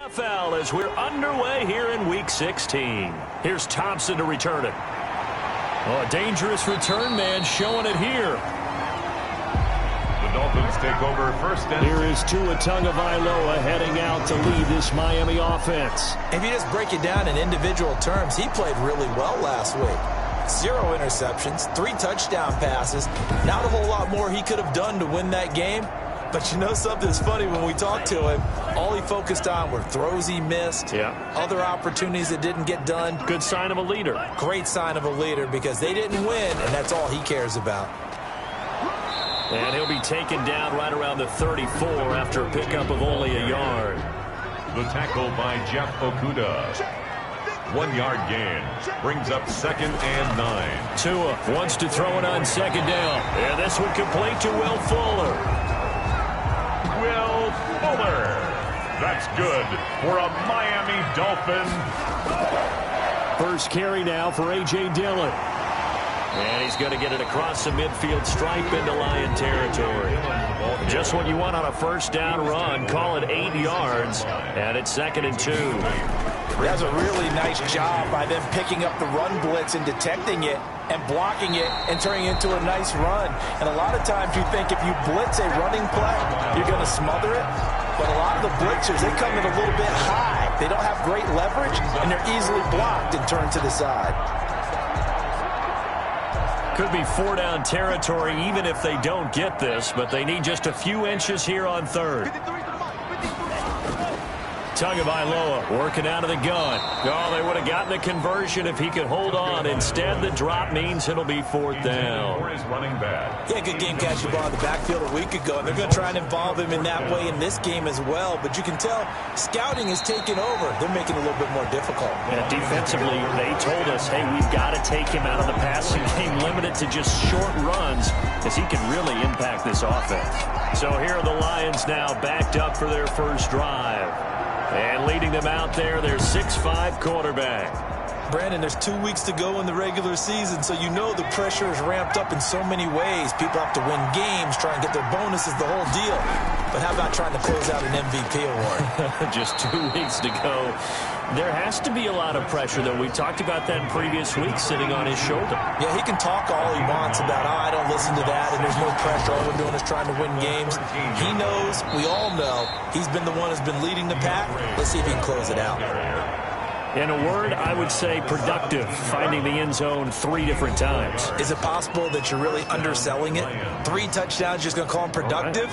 NFL as we're underway here in Week 16. Here's Thompson to return it. Oh, a dangerous return man showing it here. The Dolphins take over first and... Here is Tua Tagovailoa heading out to lead this Miami offense. If you just break it down in individual terms, he played really well last week. 0 interceptions, 3 touchdown passes. Not a whole lot more he could have done to win that game. But you know something's funny, when we talked to him, all he focused on were throws he missed, other opportunities that didn't get done. Good sign of a leader. Great sign of a leader because they didn't win, and that's all he cares about. And he'll be taken down right around the 34 after a pickup of only a yard. The tackle by Jeff Okuda. 1-yard gain. Brings up 2nd and 9. Tua wants to throw it on second down. And this one complete to Will Fuller. Will Fuller. That's good for a Miami Dolphin. First carry now for A.J. Dillon. And he's going to get it across the midfield stripe into Lion territory. Just what you want on a first down run. Call it 8 yards. And it's 2nd and 2. That's a really nice job by them picking up the run blitz and detecting it and blocking it and turning it into a nice run. And a lot of times you think if you blitz a running play, you're going to smother it. But a lot of the blitzers, they come in a little bit high. They don't have great leverage, and they're easily blocked and turned to the side. Could be 4-down territory even if they don't get this, but they need just a few inches here on 3rd. Tagovailoa working out of the gun. Oh, they would have gotten a conversion if he could hold on. Instead, the drop means it'll be 4th down. Yeah, good game catching ball in the backfield a week ago, and they're going to try and involve him in that way in this game as well. But you can tell scouting is taking over. They're making it a little bit more difficult. Yeah, defensively, they told us, hey, we've got to take him out of the passing game, limited to just short runs, as he can really impact this offense. So here are the Lions now backed up for their first drive. And leading them out there, their 6'5" quarterback. Brandon, there's 2 weeks to go in the regular season, so you know the pressure is ramped up in so many ways. People have to win games, try and get their bonuses, the whole deal. But how about trying to close out an MVP award? Just 2 weeks to go. There has to be a lot of pressure, though. We talked about that in previous weeks, sitting on his shoulder. Yeah, he can talk all he wants about, I don't listen to that, and there's no pressure. All we're doing is trying to win games. He knows, we all know, he's been the one who's been leading the pack. Let's see if he can close it out. In a word, I would say productive, finding the end zone 3 different times. Is it possible that you're really underselling it? 3 touchdowns, just going to call him productive?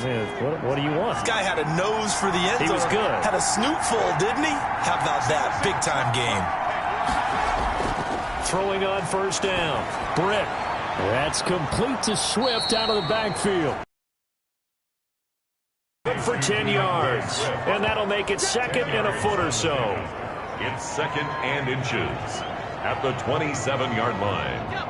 What do you want? This guy had a nose for the end zone. He was good. Had a snoot full, didn't he? How about that? Big-time game. Throwing on first down. Britt. That's complete to Swift out of the backfield. Good for 10 yards. And that'll make it 2nd and a foot or so. It's 2nd and inches at the 27-yard line.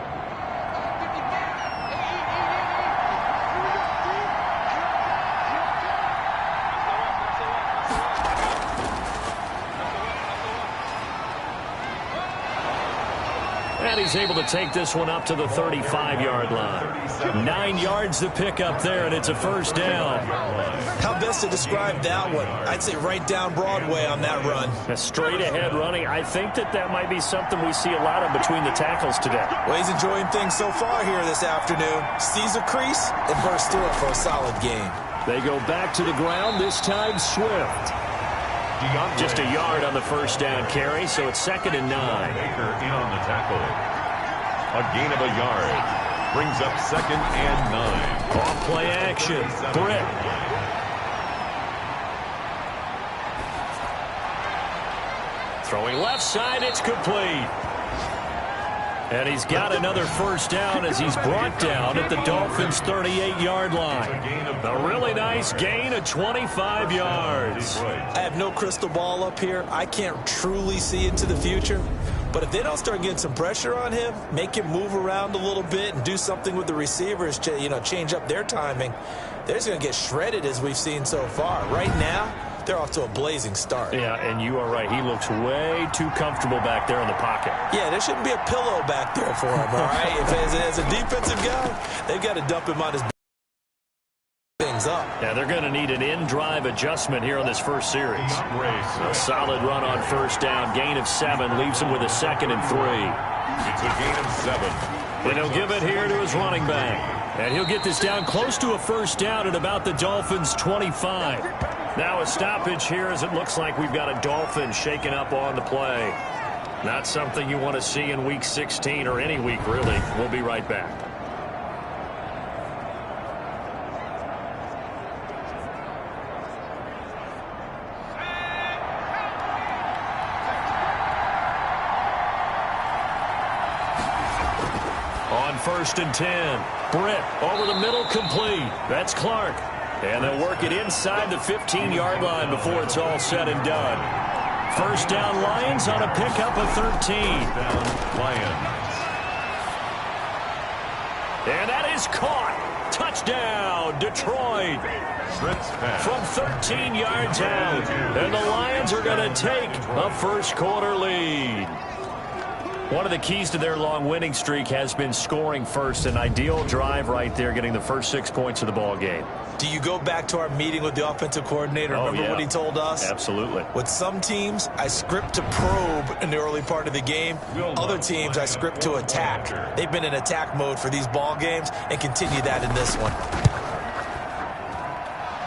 And he's able to take this one up to the 35-yard line. 9 yards to pick up there, and it's a first down. How best to describe that one? I'd say right down Broadway on that run. A straight-ahead running. I think that might be something we see a lot of between the tackles today. Well, he's enjoying things so far here this afternoon. Sees a crease and bursts through it for a solid game. They go back to the ground, this time Swift. Just a yard on the first down carry, so it's 2nd and 9. Baker in on the tackle. A gain of a yard. Brings up 2nd and 9. Off play action. Britt. Throwing left side, it's complete. And he's got another first down as he's brought down at the Dolphins' 38-yard line. A really nice gain of 25 yards. I have no crystal ball up here. I can't truly see into the future. But if they don't start getting some pressure on him, make him move around a little bit and do something with the receivers to, change up their timing, they're just going to get shredded as we've seen so far. Right now, they're off to a blazing start. Yeah, and you are right. He looks way too comfortable back there in the pocket. Yeah, there shouldn't be a pillow back there for him, all right? If as a defensive guy, they've got to dump him on his things things up. Yeah, they're going to need an in-drive adjustment here on this first series. A solid run on first down. Gain of 7 leaves him with a 2nd and 3. It's a gain of 7. And he'll give it here to his running back. And he'll get this down close to a first down at about the Dolphins' 25. Now a stoppage here as it looks like we've got a Dolphin shaken up on the play. Not something you want to see in Week 16 or any week, really. We'll be right back. On 1st and 10. Britt over the middle, complete. That's Clark. And they'll work it inside the 15-yard line before it's all said and done. First down, Lions on a pickup of 13. Down, Lions. And that is caught. Touchdown, Detroit. From 13 yards out. And the Lions are going to take a first-quarter lead. One of the keys to their long winning streak has been scoring first. An ideal drive right there, getting the first 6 points of the ball game. Do you go back to our meeting with the offensive coordinator? Remember what he told us? Absolutely. With some teams, I script to probe in the early part of the game. Other teams, I script to attack. They've been in attack mode for these ball games and continue that in this one.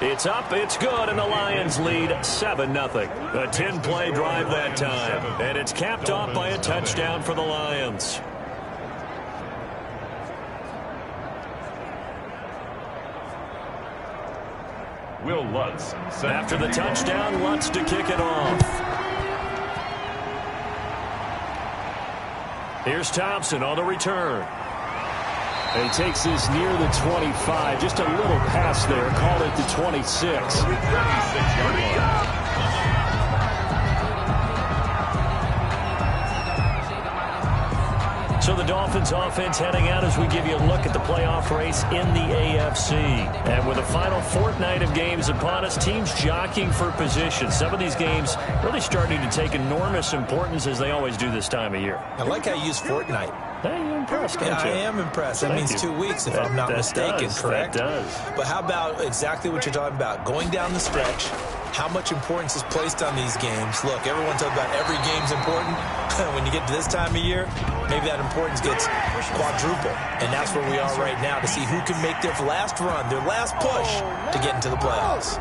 It's up, it's good, and the Lions lead 7-0. A 10-play drive that time, and it's capped off by a touchdown for the Lions. Will Lutz. After the touchdown, Lutz to kick it off. Here's Thompson on the return. And he takes this near the 25. Just a little pass there. Call it the 26. 36-yard line. So the Dolphins offense heading out as we give you a look at the playoff race in the AFC. And with the final fortnight of games upon us, teams jockeying for position. Some of these games really starting to take enormous importance as they always do this time of year. I like how you use fortnight. Hey, you're impressed, aren't you? I am impressed. That means 2 weeks, if I'm not mistaken, correct? That does. But how about exactly what you're talking about? Going down the stretch, how much importance is placed on these games? Look, everyone talks about every game's important. When you get to this time of year, maybe that importance gets quadruple. And that's where we are right now to see who can make their last run, their last push to get into the playoffs.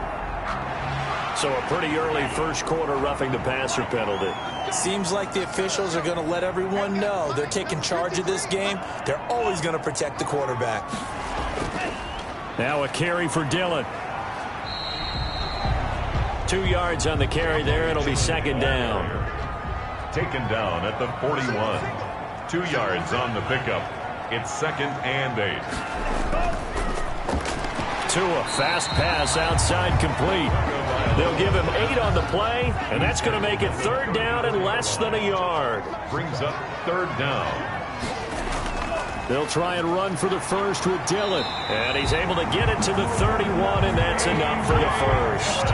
So a pretty early first quarter roughing the passer penalty. Seems like the officials are going to let everyone know they're taking charge of this game. They're always going to protect the quarterback. Now a carry for Dillon. 2 yards on the carry there. It'll be second down. Taken down at the 41. 2 yards on the pickup. It's 2nd and 8. Tua, fast pass outside, complete. They'll give him 8 on the play, and that's going to make it 3rd down and less than a yard. Brings up 3rd down. They'll try and run for the first with Dillon. And he's able to get it to the 31, and that's enough for the first.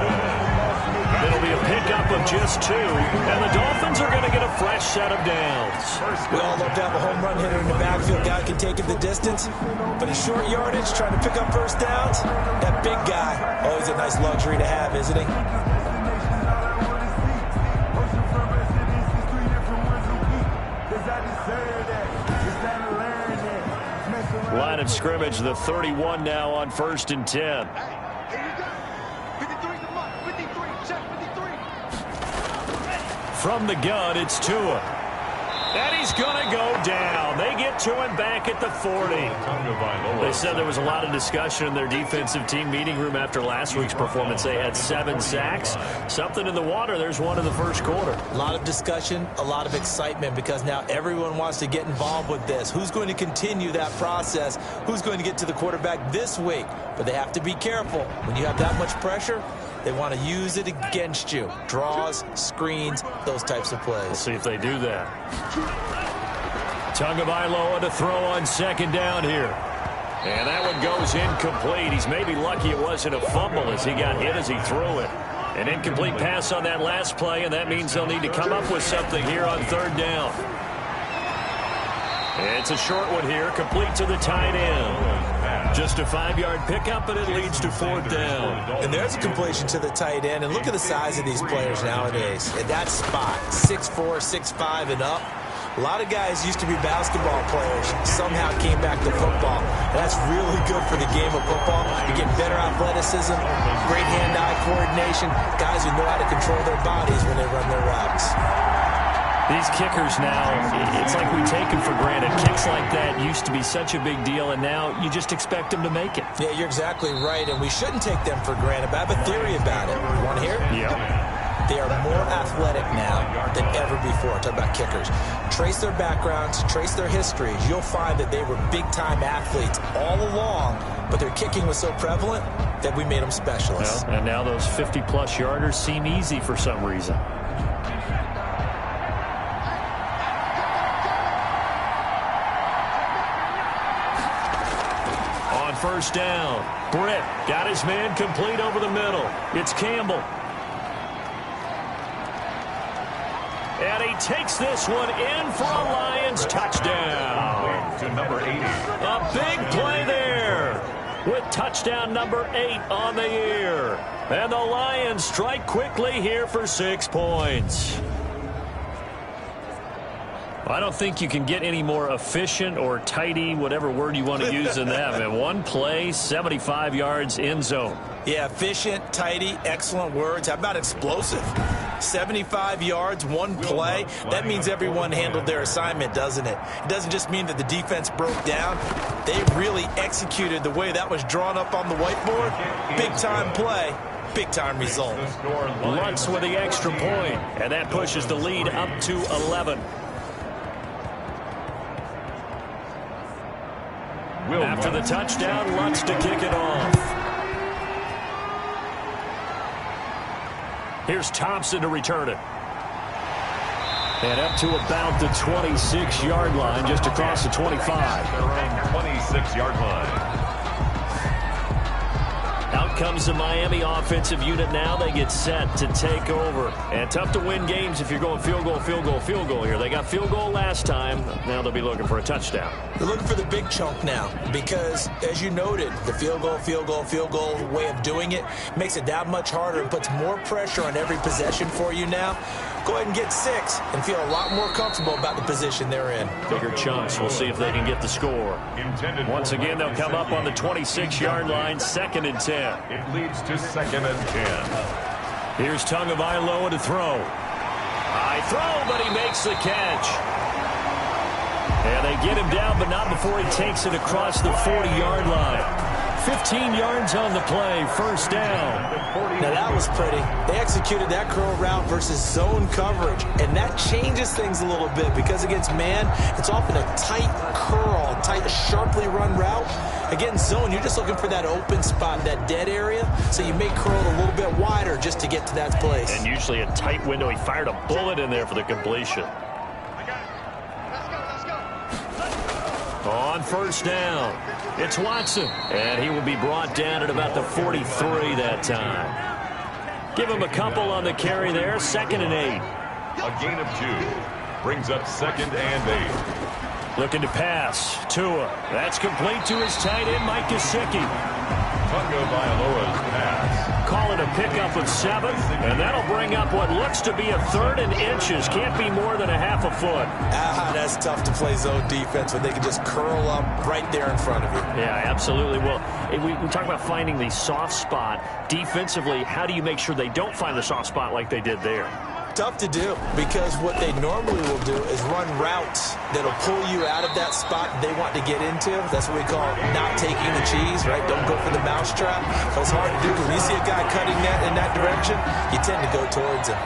It'll be a pickup of just 2, and the Dolphins are going to get a fresh set of downs. We all love to have a home run hitter in the backfield. Guy can take it the distance, but in short yardage, trying to pick up first downs, that big guy, always a nice luxury to have, isn't he? Line of scrimmage, the 31 now on 1st and 10. From the gun, it's Tua. And he's going to go down. They get to him back at the 40. They said there was a lot of discussion in their defensive team meeting room after last week's performance. They had 7 sacks. Something in the water. There's one in the first quarter. A lot of discussion, a lot of excitement, because now everyone wants to get involved with this. Who's going to continue that process? Who's going to get to the quarterback this week? But they have to be careful. When you have that much pressure, they want to use it against you. Draws, screens, those types of plays. We'll see if they do that. Tagovailoa to throw on 2nd down here. And that one goes incomplete. He's maybe lucky it wasn't a fumble as he got hit as he threw it. An incomplete pass on that last play, and that means they'll need to come up with something here on 3rd down. It's a short one here, complete to the tight end. Just a 5-yard pickup, and it leads to 4th down. And there's a completion to the tight end. And look at the size of these players nowadays. At that spot, 6'4", 6'5", and up. A lot of guys used to be basketball players, somehow came back to football. And that's really good for the game of football. You get better athleticism, great hand-eye coordination, guys who know how to control their bodies when they run their routes. These kickers now, it's like we take them for granted. Kicks like that used to be such a big deal, and now you just expect them to make it. Yeah, you're exactly right, and we shouldn't take them for granted, but I have a theory about it. You want to hear? Yeah. They are more athletic now than ever before. Talk about kickers. Trace their backgrounds, trace their histories. You'll find that they were big-time athletes all along, but their kicking was so prevalent that we made them specialists. Well, and now those 50-plus yarders seem easy for some reason. On first down, Britt got his man complete over the middle. It's Campbell. And he takes this one in for a Lions touchdown. To number 80. A big play there with touchdown number 8 on the year. And the Lions strike quickly here for 6 points. I don't think you can get any more efficient or tidy, whatever word you want to use in that. Man, one play, 75 yards, end zone. Yeah, efficient, tidy, excellent words. How about explosive? 75 yards, one play. That means everyone handled their assignment, doesn't it? It doesn't just mean that the defense broke down. They really executed the way that was drawn up on the whiteboard. Big-time play, big-time result. Lutz with the extra point, and that pushes the lead up to 11. After the touchdown, Lutz to kick it off. Here's Thompson to return it. And up to about the 26-yard line, just across the 25. Their own 26-yard line. Out comes the Miami offensive unit now. They get set to take over. And tough to win games if you're going field goal, field goal, field goal here. They got field goal last time. Now they'll be looking for a touchdown. They're looking for the big chunk now because, as you noted, the field goal, field goal, field goal way of doing it makes it that much harder and puts more pressure on every possession for you now. Go ahead and get 6 and feel a lot more comfortable about the position they're in. Bigger chunks. We'll see if they can get the score. Once again, they'll come up on the 26-yard line, 2nd and 10. It leads to 2nd and 10. Here's Tagovailoa to throw. High throw, but he makes the catch. And they get him down, but not before he takes it across the 40-yard line. 15 yards on the play, 1st down. Now that was pretty. They executed that curl route versus zone coverage, and that changes things a little bit because against man, it's often a tight curl, tight, sharply run route. Against zone, you're just looking for that open spot, that dead area, so you may curl it a little bit wider just to get to that place. And usually a tight window. He fired a bullet in there for the completion. On first down, it's Watson, and he will be brought down at about the 43 that time. Give him a couple on the carry there, 2nd and 8. A gain of 2 brings up 2nd and 8. Looking to pass, Tua. That's complete to his tight end, Mike Gesicki. Tagovailoa's pass. Call it a pickup of 7, and that'll bring up what looks to be a 3rd and inches. Can't be more than a half a foot. That's tough to play zone defense when they can just curl up right there in front of you. Yeah, absolutely. Well, we talk about finding the soft spot. Defensively, how do you make sure they don't find the soft spot like they did there? Tough to do because what they normally will do is run routes that'll pull you out of that spot they want to get into. That's what we call not taking the cheese, right? Don't go for the mousetrap. It's hard to do because when you see a guy cutting that in that direction, you tend to go towards him.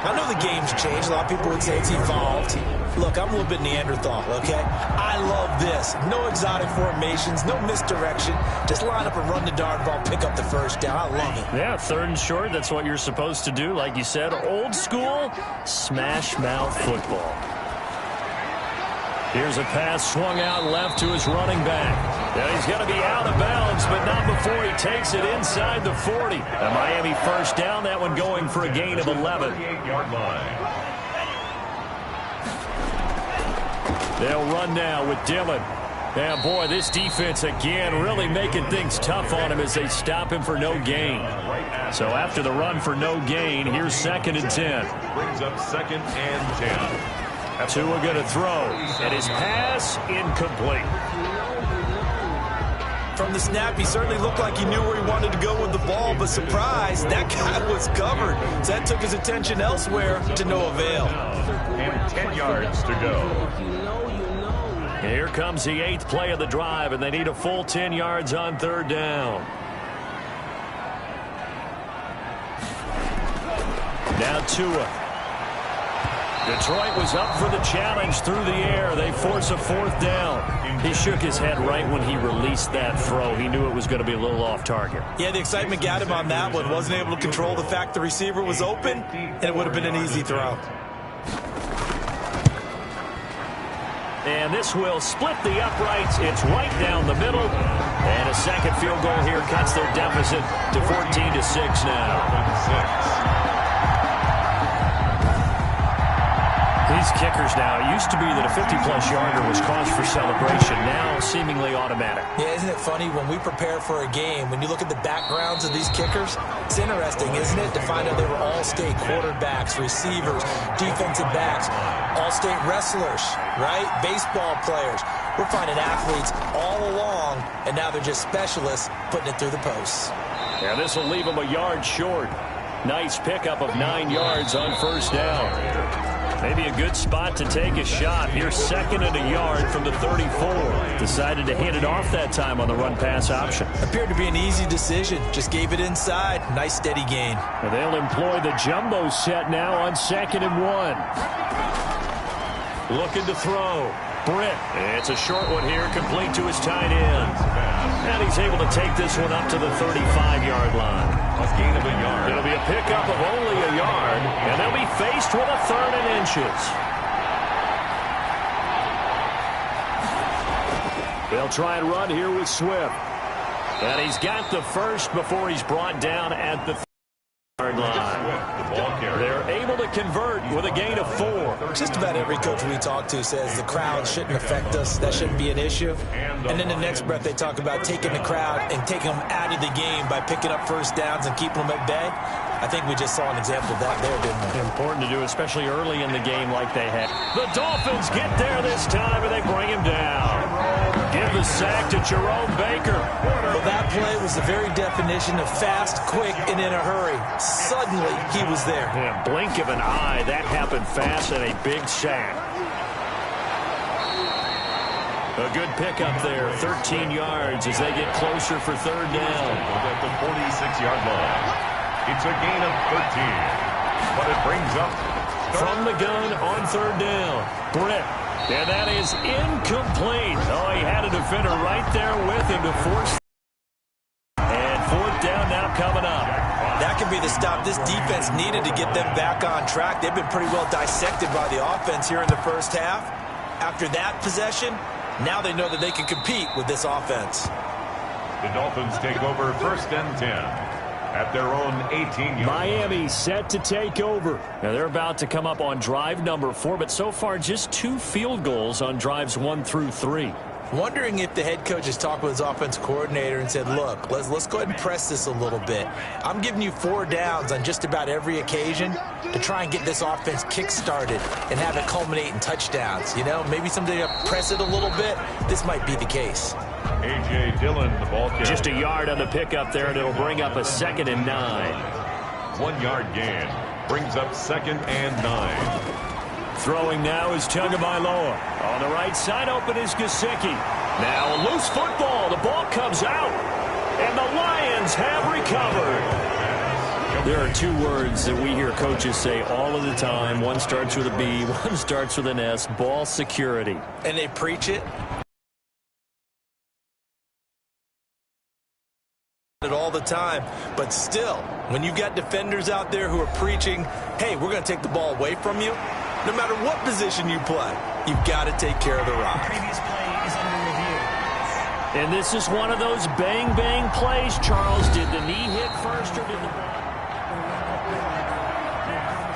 I know the game's changed. A lot of people would say it's evolved. Look, I'm a little bit Neanderthal, okay? I love this. No exotic formations, no misdirection. Just line up and run the dart ball, pick up the 1st down. I love it. Yeah, 3rd and short, that's what you're supposed to do. Like you said, old school, smash mouth football. Here's a pass swung out left to his running back. Now he's going to be out of bounds, but not before he takes it inside the 40. A Miami 1st down, that one going for a gain of 11. 38-yard line. They'll run now with Dillon. Yeah, boy, this defense again really making things tough on him as they stop him for no gain. So after the run for no gain, here's 2nd and 10. Brings up 2nd and 10. Tua going to throw, and his pass incomplete. From the snap, he certainly looked like he knew where he wanted to go with the ball, but surprise, that guy was covered. So that took his attention elsewhere to no avail. And 10 yards to go. Here comes the 8th play of the drive, and they need a full 10 yards on 3rd down. Now Tua. Detroit was up for the challenge through the air. They force a 4th down. He shook his head right when he released that throw. He knew it was going to be a little off target. Yeah, the excitement got him on that one. Wasn't able to control the fact the receiver was open, and it would have been an easy throw. And this will split the uprights. It's right down the middle. And a second field goal here cuts their deficit to 14-6 now. These kickers now, it used to be that a 50-plus yarder was cause for celebration. Now seemingly automatic. Yeah, isn't it funny when we prepare for a game, when you look at the backgrounds of these kickers, it's interesting, isn't it, to find out they were all-state quarterbacks, receivers, defensive backs, all-state wrestlers, right? Baseball players. We're finding athletes all along, and now they're just specialists putting it through the posts. Yeah, this will leave them a yard short. Nice pickup of 9 yards on 1st down. Maybe a good spot to take a shot. Here's 2nd and a yard from the 34. Decided to hand it off that time on the run-pass option. Appeared to be an easy decision. Just gave it inside. Nice steady gain. And they'll employ the jumbo set now on 2nd and 1. Looking to throw. Britt. It's a short one here, complete to his tight end. And he's able to take this one up to the 35-yard line. A gain of a yard. It'll be a pickup of only a yard, and they'll be faced with a 3rd and inches. They'll try and run here with Swift. And he's got the first before he's brought down at the 3rd line. They're able to convert with a gain of 4. Just about every coach we talk to says the crowd shouldn't affect us. That shouldn't be an issue. And in the next breath, they talk about taking the crowd and taking them out of the game by picking up 1st downs and keeping them at bay. I think we just saw an example of that there, didn't we? Important to do, especially early in the game like they had. The Dolphins get there this time, and they bring him down. Give the sack to Jerome Baker. Well, that play was the very definition of fast, quick, and in a hurry. Suddenly, he was there. Yeah, blink of an eye, that happened fast, and a big sack. A good pickup there, 13 yards as they get closer for 3rd down. At the 46-yard line. It's a gain of 13, but it brings up from the gun on 3rd down. Britt, and that is incomplete. Oh, he had a defender right there with him to force. And 4th down now coming up. That could be the stop this defense needed to get them back on track. They've been pretty well dissected by the offense here in the 1st half. After that possession, now they know that they can compete with this offense. The Dolphins take over 1st and 10. At their own 18-yard. Miami set to take over. Now they're about to come up on drive number 4, but so far just 2 field goals on drives 1 through 3. Wondering if the head coach has talked with his offense coordinator and said, look, let's go ahead and press this a little bit. I'm giving you 4 downs on just about every occasion to try and get this offense kick-started and have it culminate in touchdowns. You know, maybe someday to press it a little bit. This might be the case. A.J. Dillon, the ball carrier. Just a yard on the pickup there, and it'll bring up a 2nd and 9. 1-yard gain. Brings up 2nd and 9. Throwing now is Tagovailoa. On the right side, open is Gesicki. Now a loose football. The ball comes out, and the Lions have recovered. There are 2 words that we hear coaches say all of the time. One starts with a B, one starts with an S, ball security. And they preach it all the time, but still, when you've got defenders out there who are preaching, hey, we're going to take the ball away from you, no matter what position you play, you've got to take care of the rock. Previous play is under review. And this is one of those bang-bang plays, Charles. Did the knee hit first or did the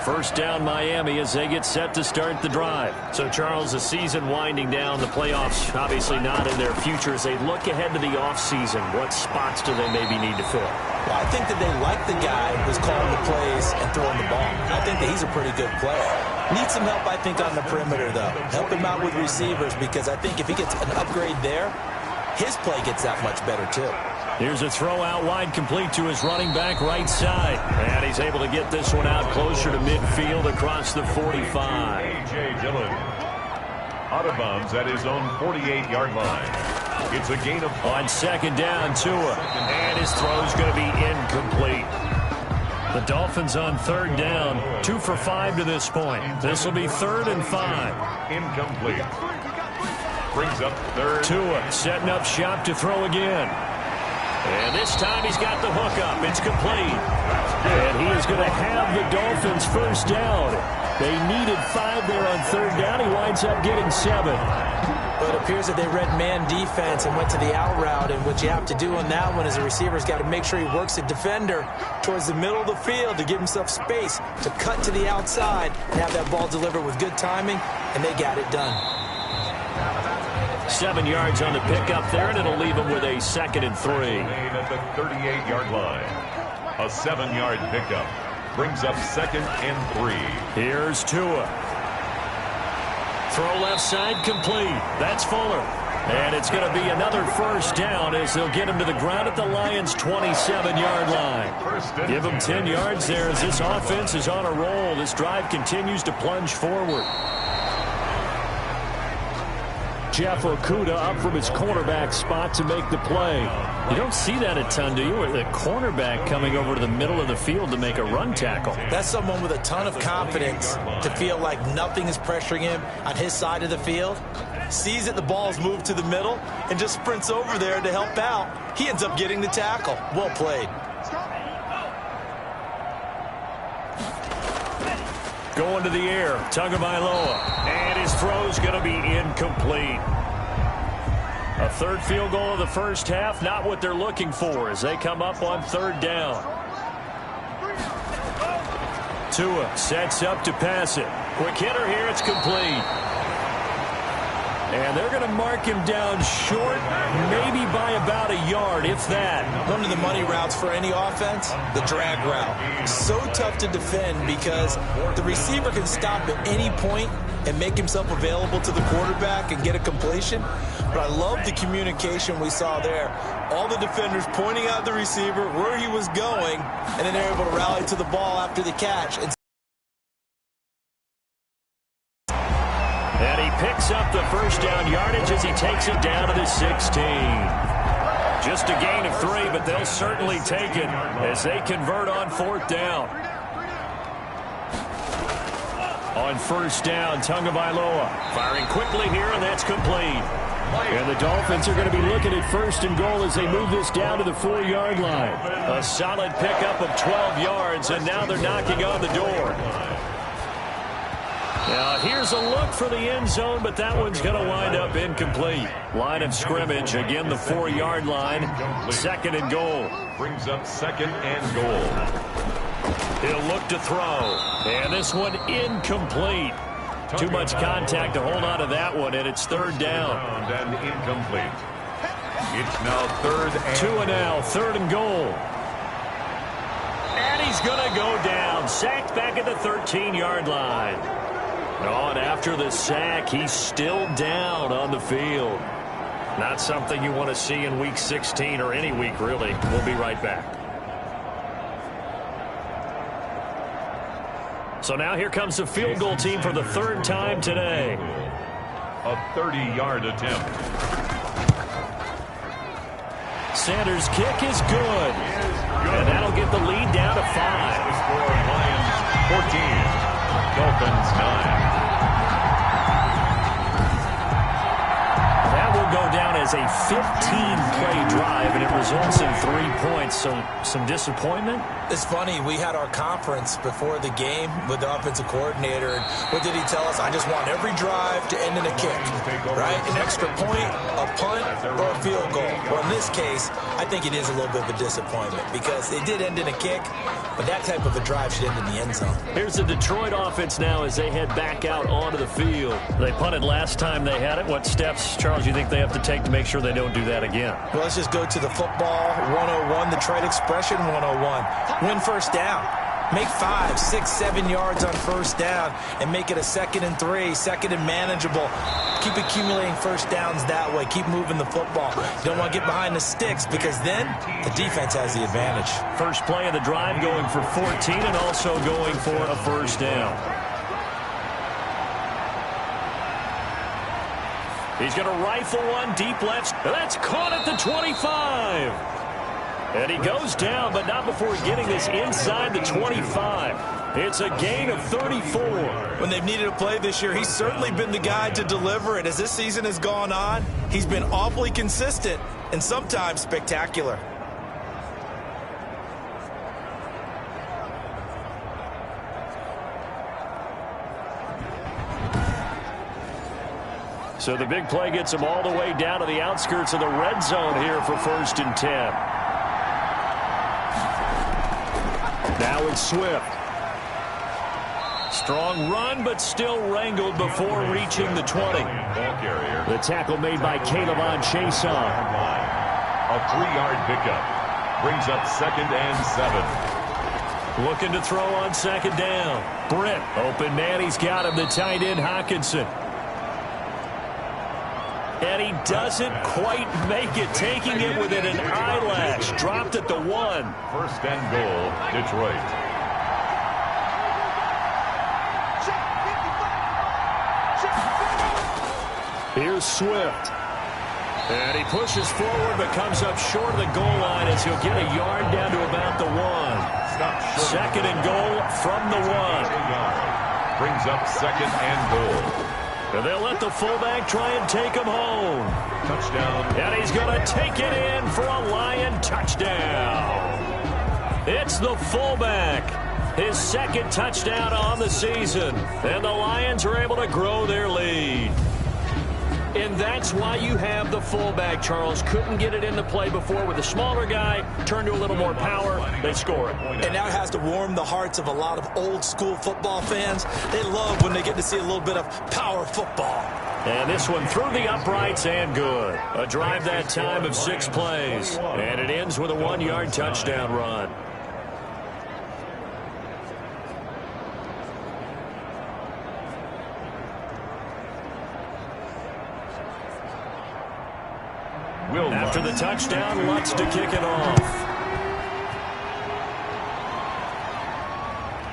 First down Miami as they get set to start the drive. So, Charles, the season winding down, the playoffs obviously not in their future. As they look ahead to the offseason, what spots do they maybe need to fill? Well, I think that they like the guy who's calling the plays and throwing the ball. I think that he's a pretty good player. Needs some help, I think, on the perimeter, though. Help him out with receivers, because I think if he gets an upgrade there, his play gets that much better, too. Here's a throw out wide, complete to his running back right side. And he's able to get this one out closer to midfield across the 45. A.J. Dillon out of bounds at his own 48-yard line. It's a gain of 5. On second down, Tua. And his throw's going to be incomplete. The Dolphins on third down, 2 for 5 to this point. This will be 3rd and 5. Incomplete. Brings up 3rd. Tua setting up shop to throw again. And this time he's got the hook up. It's complete. And he is going to have the Dolphins first down. They needed 5 there on third down. He winds up getting 7. But it appears that they read man defense and went to the out route. And what you have to do on that one is the receiver's got to make sure he works the defender towards the middle of the field to give himself space to cut to the outside and have that ball delivered with good timing. And they got it done. 7 yards on the pickup there, and it'll leave him with a 2nd and 3. At the 38-yard line. A 7-yard pickup. Brings up 2nd and 3. Here's Tua. Throw left side, complete. That's Fuller. And it's going to be another first down as they'll get him to the ground at the Lions' 27-yard line. Give him 10 yards there as this offense is on a roll. This drive continues to plunge forward. Jeff Okudah up from his cornerback spot to make the play. You don't see that a ton, do you? With a cornerback coming over to the middle of the field to make a run tackle. That's someone with a ton of confidence to feel like nothing is pressuring him on his side of the field. Sees that the ball's moved to the middle and just sprints over there to help out. He ends up getting the tackle. Well played. Going to the air, Tagovailoa, and his throw's going to be incomplete. A 3rd field goal of the first half, not what they're looking for as they come up on 3rd down. Tua sets up to pass it. Quick hitter here, it's complete. And they're going to mark him down short, maybe by about a yard, if that. One of the money routes for any offense, the drag route. So tough to defend because the receiver can stop at any point and make himself available to the quarterback and get a completion. But I love the communication we saw there. All the defenders pointing out the receiver, where he was going, and then they're able to rally to the ball after the catch. And he picks up the first down yardage as he takes it down to the 16. Just a gain of 3, but they'll certainly take it as they convert on 4th down. On first down, Tagovailoa firing quickly here, and that's complete. And the Dolphins are going to be looking at 1st and goal as they move this down to the 4-yard line. A solid pickup of 12 yards, and now they're knocking on the door. Now, here's a look for the end zone, but that one's going to wind up incomplete. Line of scrimmage, again the 4-yard line. 2nd and goal. Brings up 2nd and goal. He'll look to throw. And this one incomplete. Too much contact to hold on to that one, and it's 3rd down. And incomplete. It's now 3rd and 2 and now, 3rd and goal. And he's going to go down. Sacked back at the 13-yard line. Oh, and after the sack, he's still down on the field. Not something you want to see in Week 16 or any week, really. We'll be right back. So now here comes the field goal team for the 3rd time today. A 30-yard attempt. Sanders' kick is good. And that'll get the lead down to 5. Score Lions 14. Dolphins 9. That will go down as a 15-play drive, and it results in 3 points, so some disappointment? It's funny, we had our conference before the game with the offensive coordinator, and what did he tell us? I just want every drive to end in a kick, right? An extra point, a punt, or a field goal. Well, in this case, I think it is a little bit of a disappointment because it did end in a kick, but that type of a drive should end in the end zone. Here's the Detroit offense now as they head back out onto the field. They punted last time they had it. What steps, Charles, you think they have to take to make sure they don't do that again? Well, let's just go to the football 101, the trade expression 101. Win first down. Make 5, 6, 7 yards on first down and make it a 2nd and 3, 2nd and manageable. Keep accumulating first downs that way. Keep moving the football. You don't want to get behind the sticks because then the defense has the advantage. First play of the drive going for 14 and also going for a first down. He's going to rifle one deep left. That's caught at the 25. And he goes down, but not before getting this inside the 25. It's a gain of 34. When they've needed a play this year, he's certainly been the guy to deliver it. As this season has gone on, he's been awfully consistent and sometimes spectacular. So the big play gets him all the way down to the outskirts of the red zone here for 1st and 10. Now it's Swift. Strong run, but still wrangled before reaching the 20. The tackle made by Caleb on Chason. A 3-yard pickup. Brings up 2nd and 7. Looking to throw on 2nd down. Britt, open man, he's got him, the tight end Hawkinson. And he doesn't quite make it, taking it within an eyelash. Dropped at the 1. 1st and goal, Detroit. Here's Swift. And he pushes forward but comes up short of the goal line as he'll get a yard down to about the 1. 2nd and goal from the 1. Brings up 2nd and goal. And they'll let the fullback try and take him home. Touchdown. And he's going to take it in for a Lion touchdown. It's the fullback. His 2nd touchdown on the season. And the Lions are able to grow their lead. And that's why you have the fullback, Charles. Couldn't get it in the play before with a smaller guy. Turned to a little more power. They score it. And now it has to warm the hearts of a lot of old-school football fans. They love when they get to see a little bit of power football. And this one through the uprights and good. A drive that time of 6 plays. And it ends with a 1-yard touchdown run. After the touchdown, Lutz to kick it off.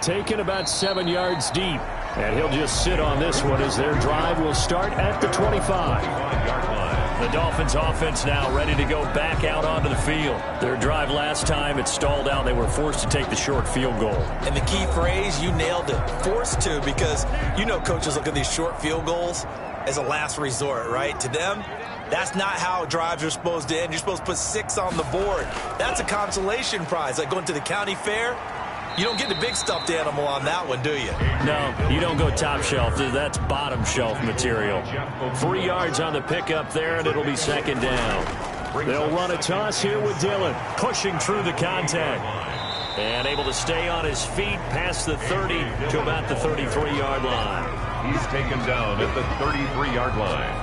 Taken about 7 yards deep. And he'll just sit on this one as their drive will start at the 25. The Dolphins offense now ready to go back out onto the field. Their drive last time, it stalled out. They were forced to take the short field goal. And the key phrase, you nailed it. Forced to, because you know coaches look at these short field goals as a last resort, right? To them, that's not how drives are supposed to end. You're supposed to put 6 on the board. That's a consolation prize. Like going to the county fair, you don't get the big stuffed animal on that one, do you? No, you don't go top shelf. That's bottom shelf material. 3 yards on the pickup there, and it'll be 2nd down. They'll run a toss here with Dillon, pushing through the contact. And able to stay on his feet past the 30 to about the 33-yard line. He's taken down at the 33-yard line.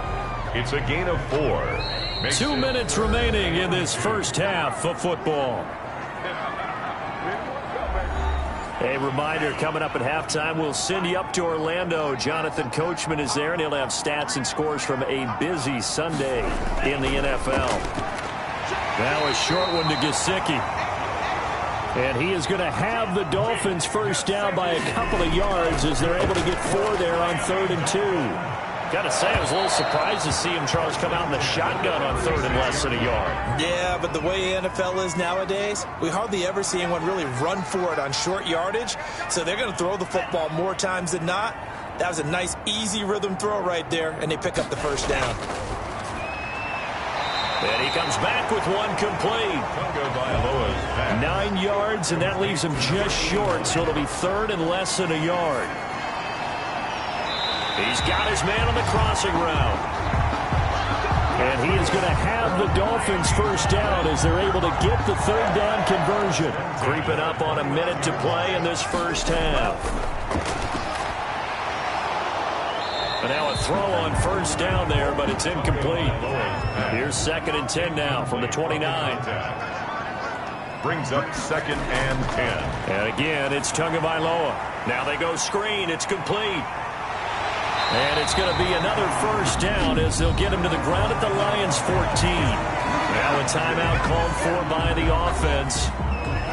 It's a gain of 4. 2 minutes remaining in this first half of football. A reminder, coming up at halftime, we'll send you up to Orlando. Jonathan Coachman is there, and he'll have stats and scores from a busy Sunday in the NFL. Now a short one to Gesicki. And he is going to have the Dolphins first down by a couple of yards as they're able to get 4 there on 3rd and 2. Got to say, I was a little surprised to see him, Charles, come out in the shotgun on 3rd and less than a yard. Yeah, but the way the NFL is nowadays, we hardly ever see anyone really run for it on short yardage. So they're going to throw the football more times than not. That was a nice, easy rhythm throw right there, and they pick up the first down. And he comes back with one complete. 9 yards, and that leaves him just short, so it'll be third and less than a yard. He's got his man on the crossing route. And he is going to have the Dolphins first down as they're able to get the third down conversion. Creeping up on a minute to play in this first half. And now a throw on first down there, but it's incomplete. Here's 2nd and 10 now from the 29. Brings up 2nd and 10. And again, it's Tagovailoa. Now they go screen. It's complete. And it's going to be another first down as they'll get him to the ground at the Lions' 14. Now a timeout called for by the offense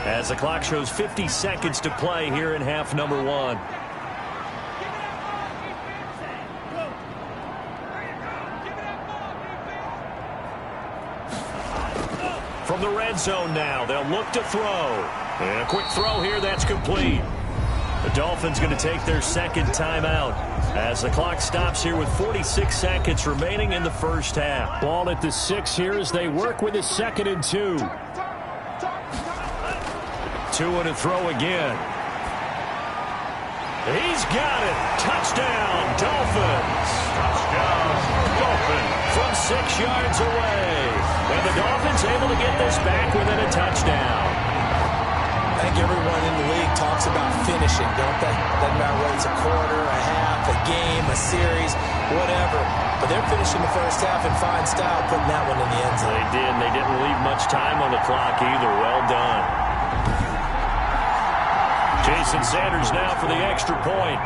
as the clock shows 50 seconds to play here in half number 1. From the red zone now, they'll look to throw. And a quick throw here, that's complete. The Dolphins going to take their second timeout as the clock stops here with 46 seconds remaining in the first half. Ball at the 6 here as they work with a 2nd and 2. 2 and a throw again. He's got it. Touchdown, Dolphins. Touchdown, Dolphins. From 6 yards away. And the Dolphins able to get this back within a touchdown. I think everyone in the league talks about finishing, don't they? Doesn't matter whether it's a quarter, a half, a game, a series, whatever. But they're finishing the first half in fine style, putting that one in the end zone. They did, and they didn't leave much time on the clock either. Well done. Jason Sanders now for the extra point.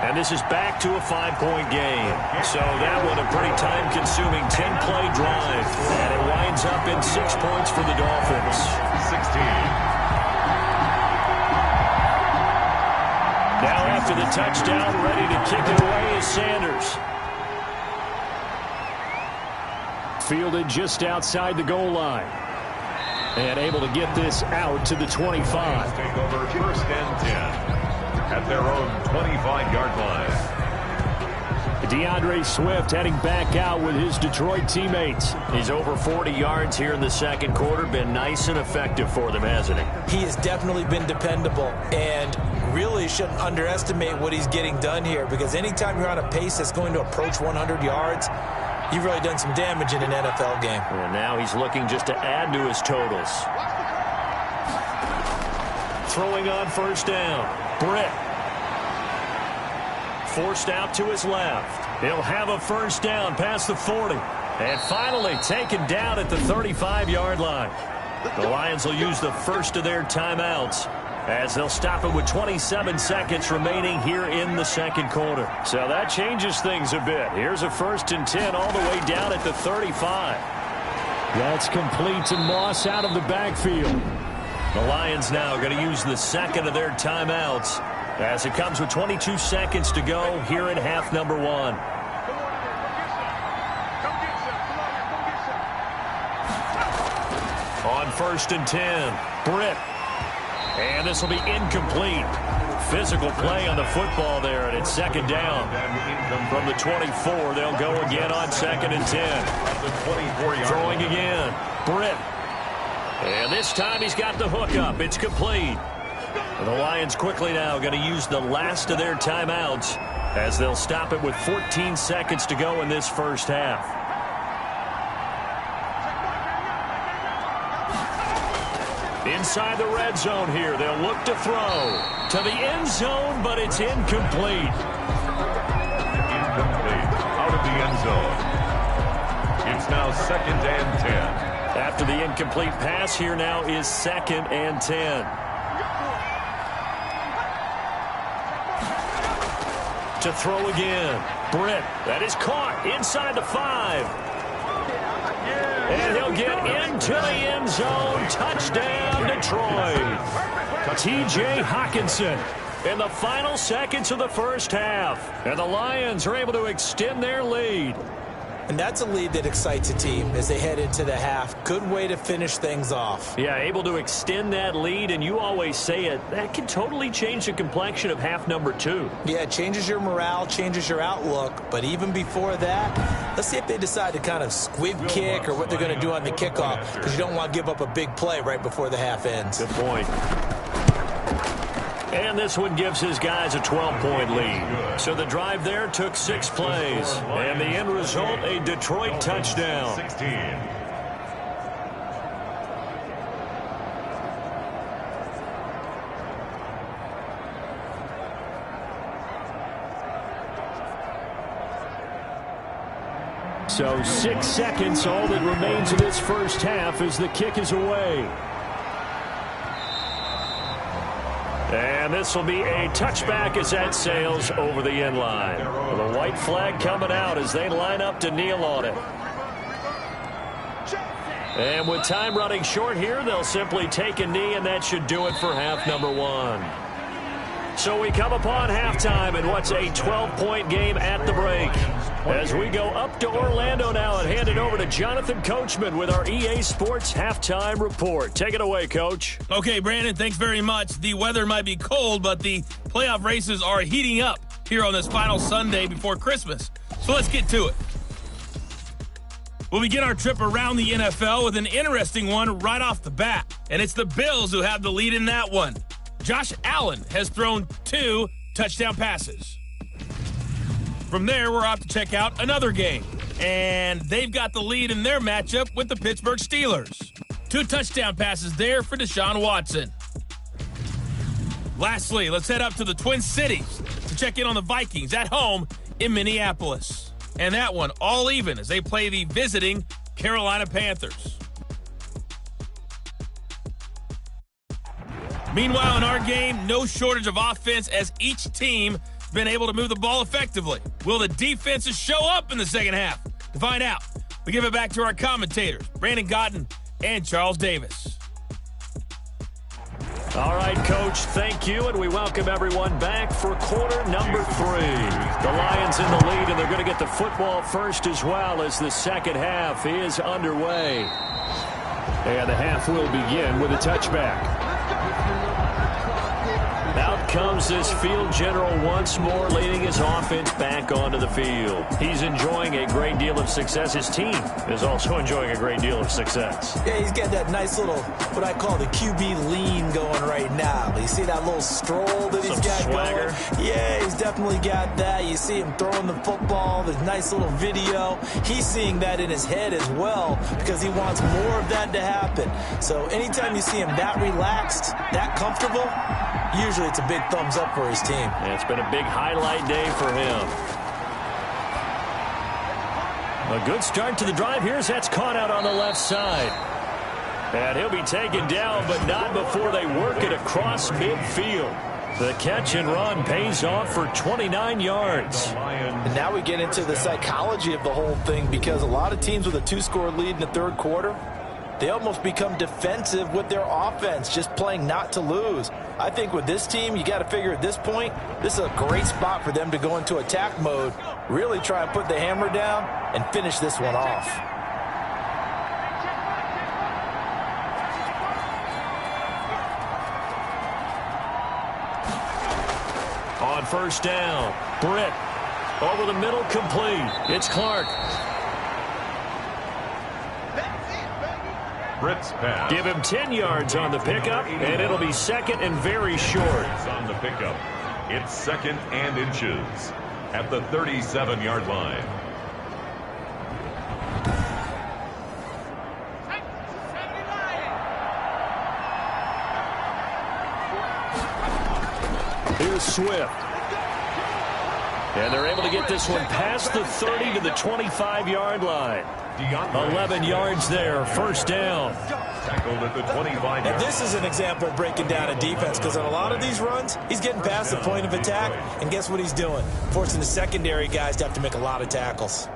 And this is back to a 5-point game. So that one a pretty time-consuming 10-play drive. And it winds up in 6 points for the Dolphins. 16. Now after the touchdown, ready to kick it away is Sanders. Fielded just outside the goal line. And able to get this out to the 25. Take over 1st and 10. At their own 25-yard line. DeAndre Swift heading back out with his Detroit teammates. He's over 40 yards here in the second quarter. Been nice and effective for them, hasn't he? He has definitely been dependable and really shouldn't underestimate what he's getting done here, because anytime you're on a pace that's going to approach 100 yards, you've really done some damage in an NFL game. And now he's looking just to add to his totals. Throwing on first down. Britt. Forced out to his left. He'll have a first down past the 40. And finally taken down at the 35-yard line. The Lions will use the first of their timeouts as they'll stop it with 27 seconds remaining here in the second quarter. So that changes things a bit. Here's a 1st and 10 all the way down at the 35. That's complete to Moss out of the backfield. The Lions now going to use the second of their timeouts as it comes with 22 seconds to go here in half number 1. On 1st and 10, Britt. And this will be incomplete. Physical play on the football there, and it's 2nd down. From the 24, they'll go again on 2nd and 10. Throwing again, Britt. And this time he's got the hook up. It's complete. The Lions quickly now going to use the last of their timeouts as they'll stop it with 14 seconds to go in this first half. Inside the red zone here, they'll look to throw to the end zone, but it's incomplete. Incomplete. Out of the end zone. It's now 2nd and 10. After the incomplete pass, here now is 2nd and 10. To throw again. Britt. That is caught inside the 5. And he'll get into the end zone. Touchdown, Detroit. T.J. Hockenson in the final seconds of the first half. And the Lions are able to extend their lead. And that's a lead that excites a team as they head into the half. Good way to finish things off. Yeah, able to extend that lead, and you always say it, that can totally change the complexion of half number 2. Yeah, it changes your morale, changes your outlook. But even before that, let's see if they decide to kind of squib kick or what they're going to do on the kickoff, because you don't want to give up a big play right before the half ends. Good point. And this one gives his guys a 12-point lead. So the drive there took 6 plays. And the end result, a Detroit touchdown. 16. So 6 seconds, all that remains of this first half as the kick is away. And this will be a touchback as that sails over the end line. The white flag coming out as they line up to kneel on it. And with time running short here, they'll simply take a knee, and that should do it for half number 1. So we come upon halftime in what's a 12-point game at the break. As we go up to Orlando now and hand it over to Jonathan Coachman with our EA Sports Halftime Report. Take it away, Coach. Okay, Brandon, thanks very much. The weather might be cold, but the playoff races are heating up here on this final Sunday before Christmas. So let's get to it. We'll begin our trip around the NFL with an interesting one right off the bat. And it's the Bills who have the lead in that one. Josh Allen has thrown 2 touchdown passes. From there, we're off to check out another game. And they've got the lead in their matchup with the Pittsburgh Steelers. 2 touchdown passes there for Deshaun Watson. Lastly, let's head up to the Twin Cities to check in on the Vikings at home in Minneapolis. And that one all even as they play the visiting Carolina Panthers. Meanwhile, in our game, no shortage of offense as each team has been able to move the ball effectively. Will the defenses show up in the second half? To find out, we give it back to our commentators, Brandon Gotten and Charles Davis. All right, Coach, thank you, and we welcome everyone back for quarter number 3. The Lions in the lead, and they're going to get the football first as well as the second half is underway. And the half will begin with a touchback. Out comes this field general once more, leading his offense back onto the field. He's enjoying a great deal of success. His team is also enjoying a great deal of success. Yeah, he's got that nice little, what I call the QB lean going right now. You see that little stroll that he's got swagger going? Yeah, he's definitely got that. You see him throwing the football, the nice little video. He's seeing that in his head as well because he wants more of that to happen. So anytime you see him that relaxed, that comfortable, usually it's a big thumbs up for his team. And it's been a big highlight day for him. A good start to the drive here as that's caught out on the left side. And he'll be taken down, but not before they work it across midfield. The catch and run pays off for 29 yards. And now we get into the psychology of the whole thing because a lot of teams with a 2-score lead in the third quarter, they almost become defensive with their offense, just playing not to lose. I think with this team, you got to figure at this point, this is a great spot for them to go into attack mode, really try and put the hammer down and finish this one off. On first down, Britt over the middle, complete. It's Clark. Britt's pass. Give him 10 yards on the pickup, and it'll be second and very short. On the pickup, it's second and inches at the 37-yard line. Here's Swift. And they're able to get this one past the 30 to the 25-yard line. 11 yards there, first down. Tackled at the 25-yard line. And this is an example of breaking down a defense because on a lot of these runs, he's getting past the point of attack, and guess what he's doing? Forcing the secondary guys to have to make a lot of tackles.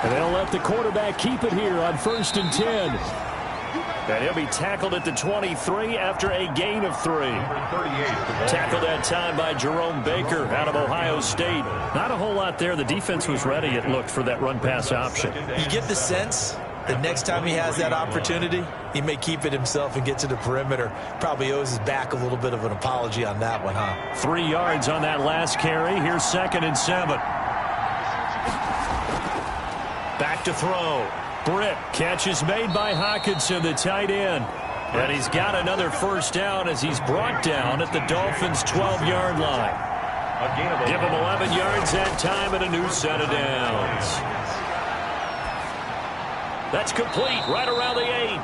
And they'll let the quarterback keep it here on 1st and 10. And he'll be tackled at the 23 after a gain of 3. Tackled that time by Jerome Baker out of Ohio State. Not a whole lot there. The defense was ready, it looked, for that run-pass option. You get the sense that next time he has that opportunity, he may keep it himself and get to the perimeter. Probably owes his back a little bit of an apology on that one, huh? 3 yards on that last carry. Here's 2nd and 7. Back to throw. Britt, catch is made by Hockenson, the tight end. And he's got another first down as he's brought down at the Dolphins' 12-yard line. Give him 11 yards that time and a new set of downs. That's complete right around the 8.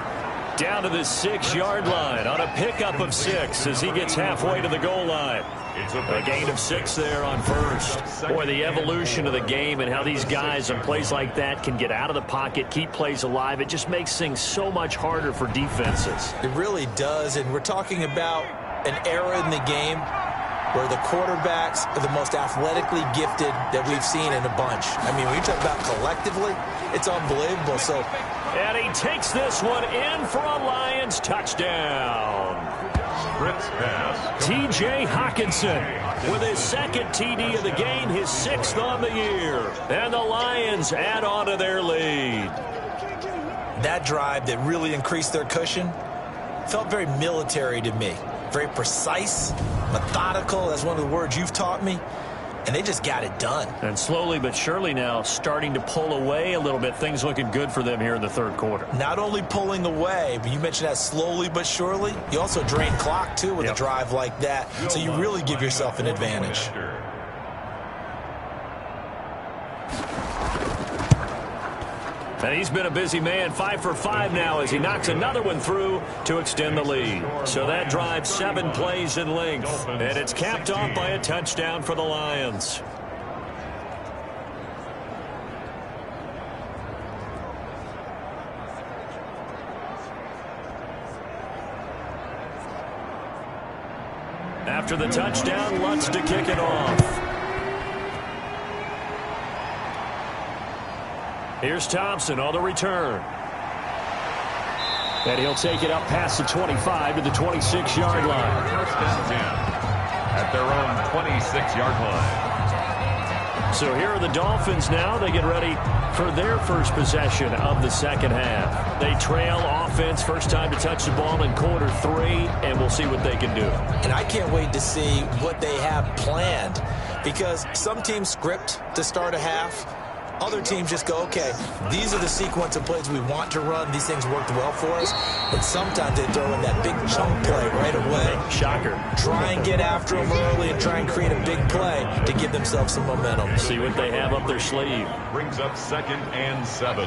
Down to the 6-yard line on a pickup of 6 as he gets halfway to the goal line. A gain of 6 there on first. Boy, the evolution of the game and how these guys on plays like that can get out of the pocket, keep plays alive, it just makes things so much harder for defenses. It really does, and we're talking about an era in the game where the quarterbacks are the most athletically gifted that we've seen in a bunch. I mean, when you talk about collectively, it's unbelievable. And he takes this one in for a Lions touchdown. T.J. Hockenson with his 2nd TD of the game, his 6th on the year. And the Lions add on to their lead. That drive that really increased their cushion felt very military to me. Very precise, methodical. That's one of the words you've taught me. And they just got it done. And slowly but surely now starting to pull away a little bit. Things looking good for them here in the 3rd quarter. Not only pulling away, but you mentioned that slowly but surely. You also drain clock, too, with a drive like that. So you really give yourself an advantage. And he's been a busy man, 5 for 5 now as he knocks another one through to extend the lead. So that drive 7 plays in length. And it's capped off by a touchdown for the Lions. After the touchdown, Lutz to kick it off. Here's Thompson on the return. And he'll take it up past the 25 to the 26-yard line. 1st and 10 at their own 26-yard line. So here are the Dolphins now. They get ready for their first possession of the 2nd half. They trail offense, first time to touch the ball in quarter 3, and we'll see what they can do. And I can't wait to see what they have planned, because some teams script to start a half. Other teams just go, okay, these are the sequence of plays we want to run. These things worked well for us. But sometimes they throw in that big chunk play right away. Shocker. Try and get after them early and try and create a big play to give themselves some momentum. See what they have up their sleeve. Brings up 2nd and 7.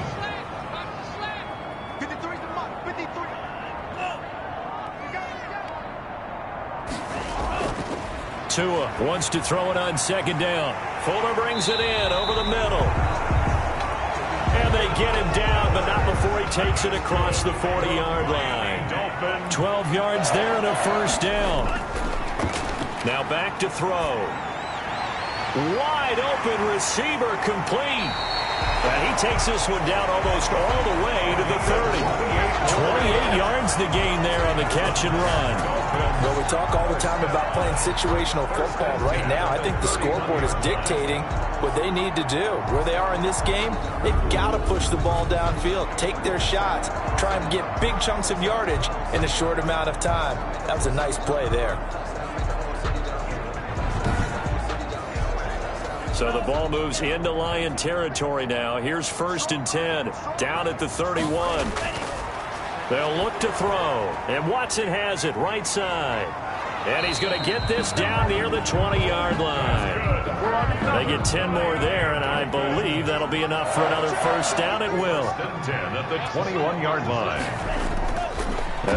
Tua wants to throw it on 2nd down. Fuller brings it in over the middle. And they get him down, but not before he takes it across the 40-yard line. 12 yards there and a first down. Now back to throw. Wide open receiver complete. And he takes this one down almost all the way to the 30. 28 yards the gain there on the catch and run. Well, we talk all the time about playing situational football. Right now, I think the scoreboard is dictating what they need to do. Where they are in this game, they've got to push the ball downfield, take their shots, try and get big chunks of yardage in a short amount of time. That was a nice play there. So the ball moves into Lion territory now. Here's 1st and 10, down at the 31. They'll look to throw, and Watson has it right side. And he's going to get this down near the 20-yard line. They get 10 more there, and I believe that'll be enough for another first down. It will. 10 at the 21-yard line.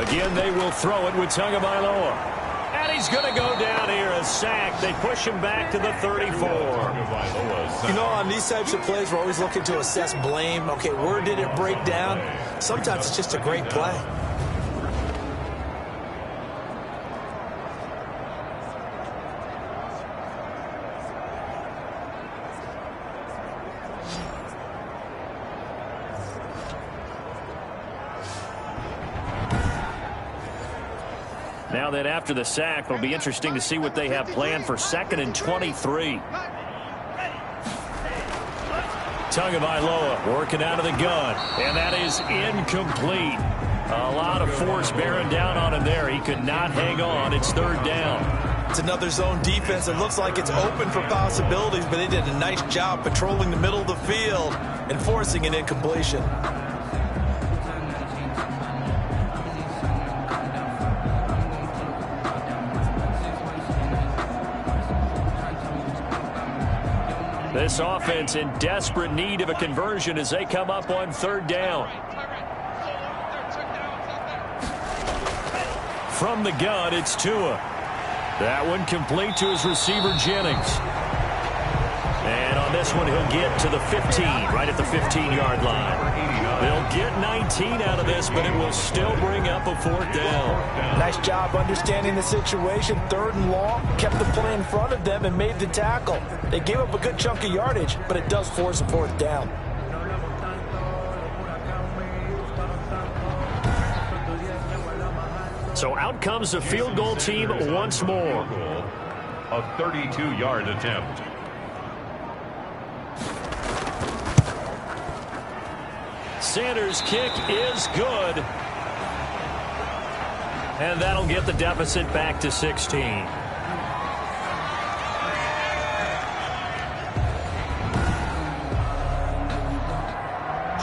Again, they will throw it with Tagovailoa. And he's going to go down here, a sack. They push him back to the 34. You know, on these types of plays, we're always looking to assess blame. Okay, where did it break down? Sometimes it's just a great play. Now then, after the sack, it'll be interesting to see what they have planned for 2nd and 23. Tagovailoa working out of the gun, and that is incomplete. A lot of force bearing down on him there. He could not hang on. It's 3rd down. It's another zone defense. It looks like it's open for possibilities, but they did a nice job patrolling the middle of the field and forcing an incompletion. This offense in desperate need of a conversion as they come up on 3rd down. From the gun, it's Tua. That one complete to his receiver, Jennings. And on this one, he'll get to the 15, right at the 15-yard line. They'll get 19 out of this, but it will still bring up a 4th down. Nice job understanding the situation. 3rd and long, kept the play in front of them and made the tackle. They gave up a good chunk of yardage, but it does force a 4th down. So out comes the field goal team once more. A 32-yard attempt. Sanders' kick is good. And that'll get the deficit back to 16.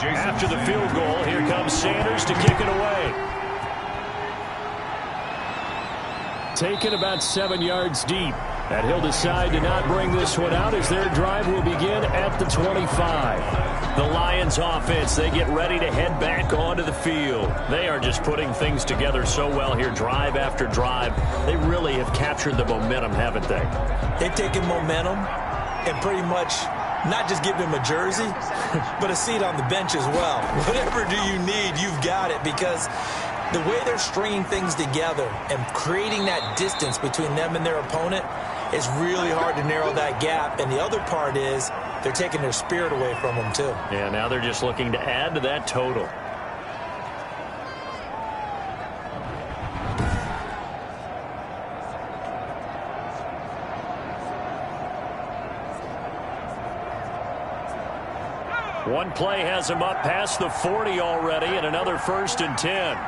After the field goal, here comes Sanders to kick it away. Taken about 7 yards deep. And he'll decide to not bring this one out as their drive will begin at the 25. The Lions offense, they get ready to head back onto the field. They are just putting things together so well here, drive after drive. They really have captured the momentum, haven't they? They've taken momentum and pretty much not just give him a jersey, but a seat on the bench as well. Whatever do you need, you've got it, because the way they're stringing things together and creating that distance between them and their opponent, it's really hard to narrow that gap. And the other part is they're taking their spirit away from them, too. Yeah, now they're just looking to add to that total. One play has him up past the 40 already, and another 1st and 10.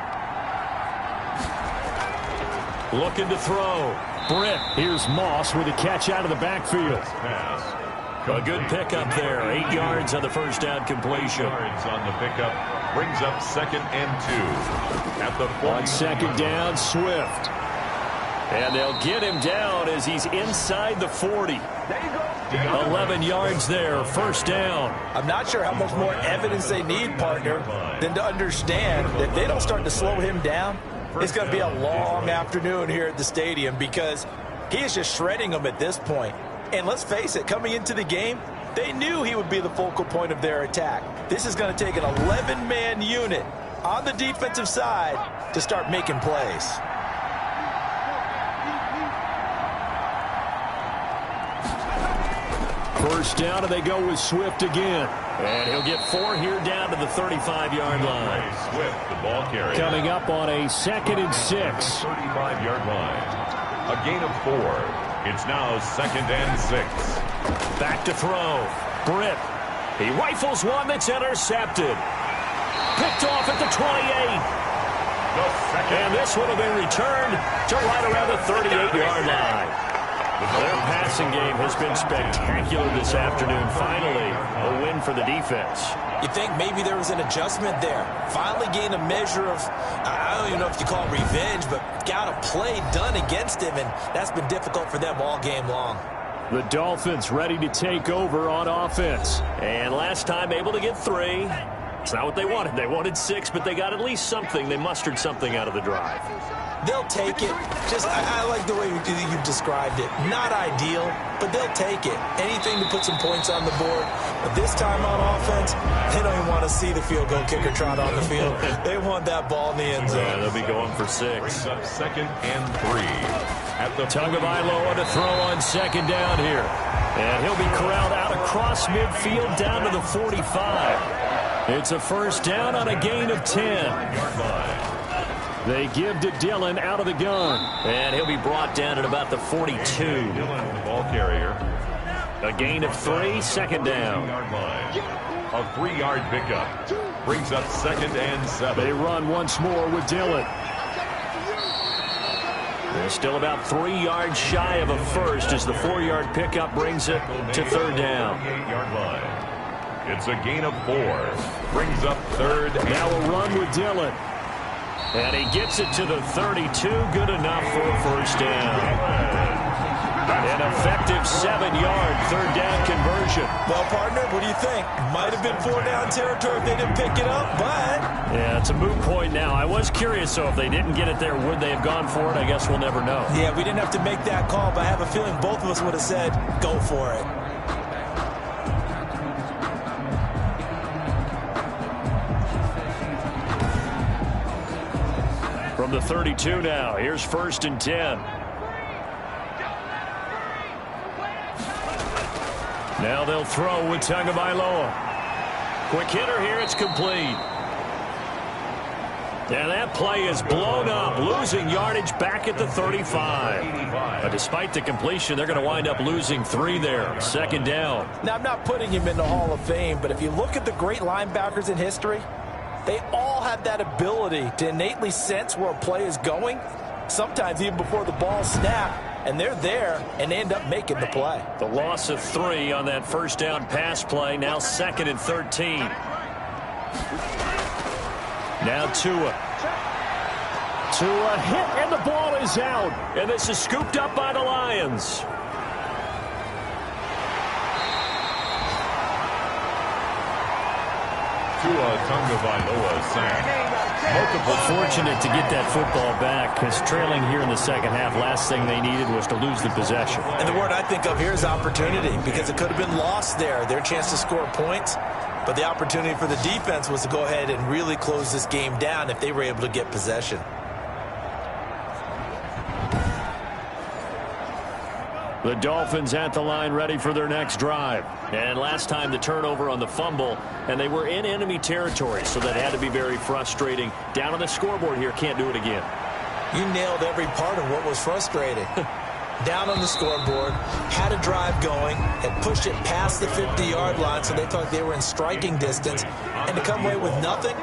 Looking to throw. Britt. Here's Moss with a catch out of the backfield. A good pickup there. 8 yards on the 1st down completion. 8 yards on the pickup brings up 2nd and 2. At the 40. On 2nd down, Swift. And they'll get him down as he's inside the 40. 11 yards there, 1st down. I'm not sure how much more evidence they need, partner, than to understand that if they don't start to slow him down, it's going to be a long afternoon here at the stadium, because he is just shredding them at this point. And let's face it, coming into the game, they knew he would be the focal point of their attack. This is going to take an 11-man unit on the defensive side to start making plays. First down, and they go with Swift again. And he'll get 4 here down to the 35-yard line. Swift, the ball carrier. Coming up on a 2nd and 6. 35-yard line. A gain of 4. It's now 2nd and 6. Back to throw. Britt. He rifles one that's intercepted. Picked off at the 28. And this one will be returned to right around the 38-yard line. Their passing game has been spectacular this afternoon. Finally, a win for the defense. You think maybe there was an adjustment there. Finally gained a measure of, I don't even know if you call it revenge, but got a play done against him, and that's been difficult for them all game long. The Dolphins ready to take over on offense. And last time able to get 3. It's not what they wanted. They wanted 6, but they got at least something. They mustered something out of the drive. They'll take it. Just, I like the way you've described it. Not ideal, but they'll take it. Anything to put some points on the board. But this time on offense, they don't even want to see the field goal kicker trot on the field. They want that ball in the end zone. Yeah, they'll be going for 6. Brings up 2nd and 3. At the Tagovailoa to throw on 2nd down here. And he'll be corralled out across midfield down to the 45. It's a 1st down on a gain of 10. They give to Dillon out of the gun. And he'll be brought down at about the 42. Dillon, the ball carrier. A gain of 3, second down. A 3-yard pickup. Brings up 2nd and 7. They run once more with Dillon. They're still about 3 yards shy of a first as the 4-yard pickup brings it to 3rd down. 8-yard line. It's a gain of 4. Brings up 3rd. Now a run with Dillon. And he gets it to the 32. Good enough for a first down. An effective 7-yard 3rd down conversion. Well, partner, what do you think? Might have been 4-down territory if they didn't pick it up, but... Yeah, it's a moot point now. I was curious, so if they didn't get it there, would they have gone for it? I guess we'll never know. Yeah, we didn't have to make that call, but I have a feeling both of us would have said, go for it. From the 32 now, here's 1st and 10. Now they'll throw with Tagovailoa. Quick hitter here, it's complete. And that play is blown up, losing yardage back at the 35. But despite the completion, they're going to wind up losing 3 there. 2nd down. Now, I'm not putting him in the Hall of Fame, but if you look at the great linebackers in history, they all have that ability to innately sense where a play is going, sometimes even before the ball snaps, and they're there, and they end up making the play. The loss of 3 on that 1st down pass play, now 2nd and 13. Now Tua. Tua hit, and the ball is out. And this is scooped up by the Lions. Tua Tagovailoa sack. Fortunate to get that football back, because trailing here in the 2nd half, last thing they needed was to lose the possession. And the word I think of here is opportunity, because it could have been lost there, their chance to score points. But the opportunity for the defense was to go ahead and really close this game down if they were able to get possession. The Dolphins at the line ready for their next drive. And last time the turnover on the fumble, and they were in enemy territory, so that had to be very frustrating. Down on the scoreboard here, can't do it again. You nailed every part of what was frustrating. Down on the scoreboard, had a drive going, had pushed it past the 50-yard line, so they thought they were in striking distance, and to come away with nothing,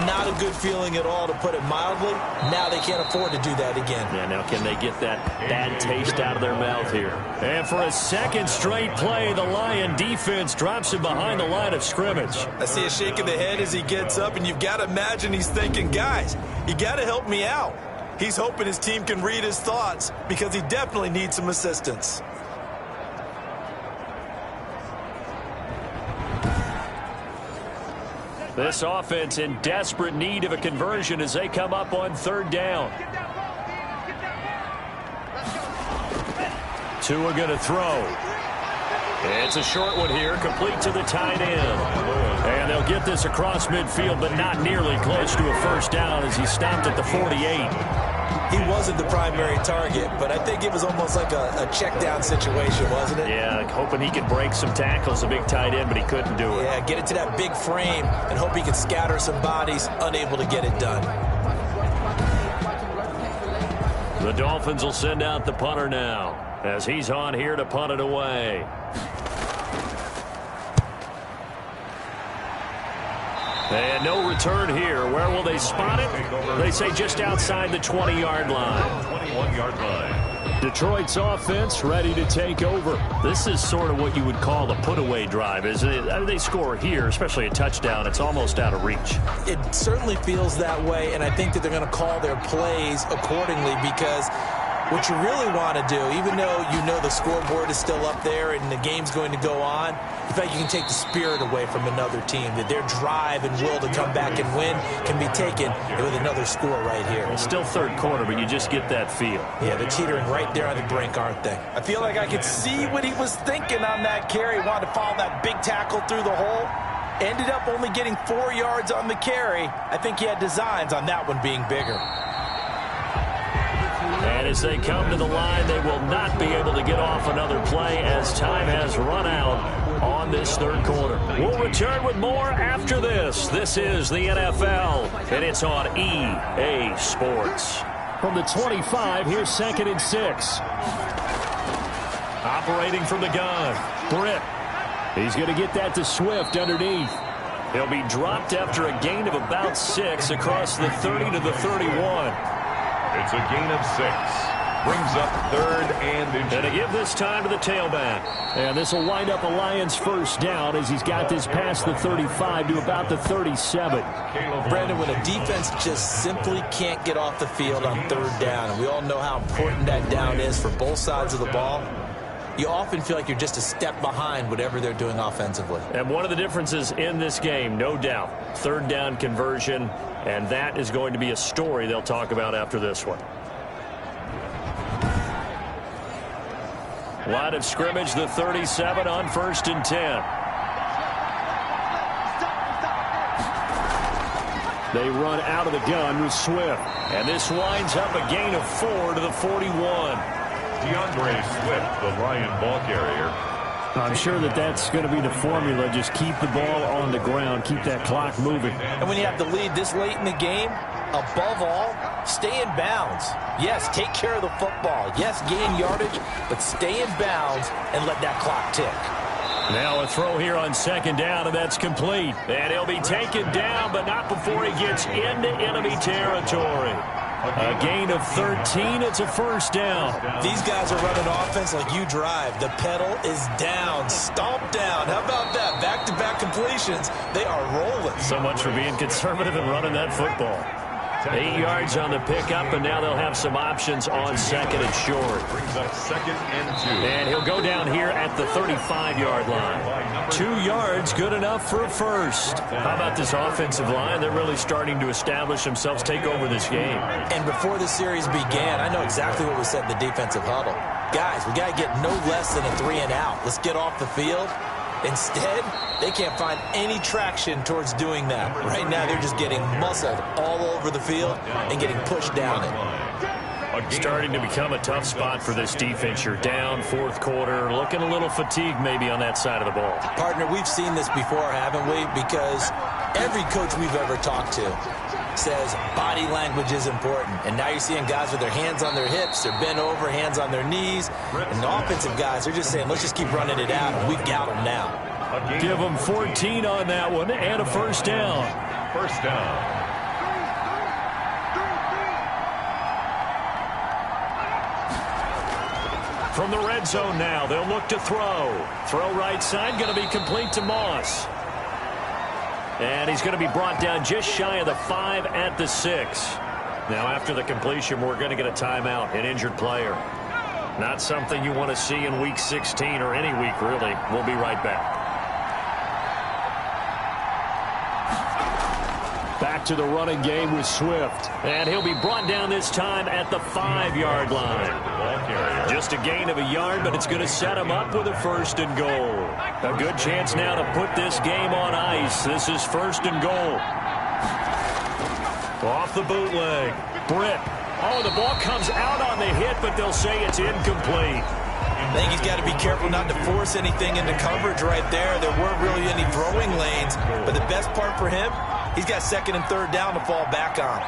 not a good feeling at all, to put it mildly. Now they can't afford to do that again. Yeah, now can they get that bad taste out of their mouth here? And for a 2nd straight play, the Lion defense drops him behind the line of scrimmage. I see a shake of the head as he gets up, and you've got to imagine he's thinking, guys, you got to help me out. He's hoping his team can read his thoughts, because he definitely needs some assistance. This offense in desperate need of a conversion as they come up on 3rd down. Tua going to throw. It's a short one here, complete to the tight end. And they'll get this across midfield, but not nearly close to a first down as he stopped at the 48. He wasn't the primary target, but I think it was almost like a check down situation, wasn't it? Yeah, hoping he could break some tackles, a big tight end, but he couldn't do it. Yeah, get it to that big frame and hope he could scatter some bodies, unable to get it done. The Dolphins will send out the punter now, as he's on here to punt it away. And no return here. Where will they spot it? They say just outside the 20-yard line. 21-yard line. Detroit's offense ready to take over. This is sort of what you would call a put-away drive, isn't it? I mean, they score here, especially a touchdown. It's almost out of reach. It certainly feels that way, and I think that they're going to call their plays accordingly, because what you really want to do, even though you know the scoreboard is still up there and the game's going to go on, in fact, you can take the spirit away from another team, that their drive and will to come back and win can be taken with another score right here. It's still 3rd quarter, but you just get that feel. Yeah, they're teetering right there on the brink, aren't they? I feel like I could see what he was thinking on that carry. Wanted to follow that big tackle through the hole. Ended up only getting 4 yards on the carry. I think he had designs on that one being bigger. And as they come to the line, they will not be able to get off another play as time has run out on this third quarter. We'll return with more after this. This is the NFL, and it's on EA Sports. From the 25, here's 2nd and 6. Operating from the gun, Britt. He's going to get that to Swift underneath. He'll be dropped after a gain of about 6 across the 30 to the 31. It's a gain of 6. Brings up 3rd and inches. And to give this time to the tailback. And this will wind up a Lions first down as he's got this past the 35 to about the 37. Brandon, when a defense just simply can't get off the field on 3rd down, and we all know how important that down is for both sides of the ball, you often feel like you're just a step behind whatever they're doing offensively. And one of the differences in this game, no doubt, 3rd down conversion, and that is going to be a story they'll talk about after this one. Line of scrimmage, the 37 on 1st and 10. They run out of the gun with Swift. And this winds up a gain of 4 to the 41. DeAndre Swift, the Lion ball carrier. I'm sure that's going to be the formula. Just keep the ball on the ground. Keep that clock moving. And when you have the lead this late in the game, above all, stay in bounds. Yes, take care of the football. Yes, gain yardage, but stay in bounds and let that clock tick. Now a throw here on 2nd down, and that's complete. And he'll be taken down, but not before he gets into enemy territory. A gain of 13. It's a first down. These guys are running offense like you drive. The pedal is down. Stomp down. How about that? Back-to-back completions. They are rolling. So much for being conservative and running that football. 8 yards on the pickup, and now they'll have some options on 2nd and short. Brings up 2nd and 2. And he'll go down here at the 35-yard line. 2 yards, good enough for a first. How about this offensive line? They're really starting to establish themselves, take over this game. And before the series began, I know exactly what was said in the defensive huddle. Guys, we got to get no less than a 3-and-out. Let's get off the field. Instead, they can't find any traction towards doing that. Right now, they're just getting muscled all over the field and getting pushed down it. Starting to become a tough spot for this defense. You're down 4th quarter, looking a little fatigued maybe on that side of the ball. Partner, we've seen this before, haven't we? Because every coach we've ever talked to says body language is important. And now you're seeing guys with their hands on their hips, they're bent over, hands on their knees. And the offensive guys, they're just saying, let's just keep running it out, and we've got them now. Give them 14 on that one, and a first down. First down. From the red zone now, they'll look to throw. Throw right side, going to be complete to Moss. And he's going to be brought down just shy of the 5 at the 6. Now after the completion, we're going to get a timeout, an injured player. Not something you want to see in week 16 or any week, really. We'll be right back. Back to the running game with Swift. And he'll be brought down this time at the 5-yard line. Just a gain of a yard, but it's going to set him up with a 1st and goal. A good chance now to put this game on ice. This is 1st and goal. Off the bootleg. Britt. Oh, the ball comes out on the hit, but they'll say it's incomplete. I think he's got to be careful not to force anything into coverage right there. There weren't really any throwing lanes, but the best part for him, he's got 2nd and 3rd down to fall back on.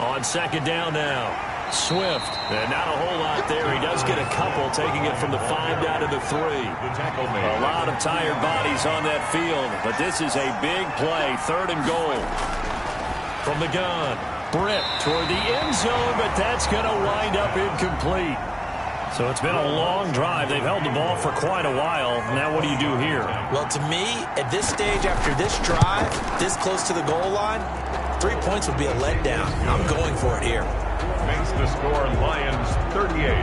On 2nd down now, Swift. And not a whole lot there. He does get a couple, taking it from the 5 down to the 3. A lot of tired bodies on that field, but this is a big play. 3rd and goal. From the gun, Britt toward the end zone, but that's going to wind up incomplete. So it's been a long drive. They've held the ball for quite a while. Now what do you do here? Well, to me, at this stage, after this drive, this close to the goal line, 3 points would be a letdown. I'm going for it here. Makes the score Lions 38,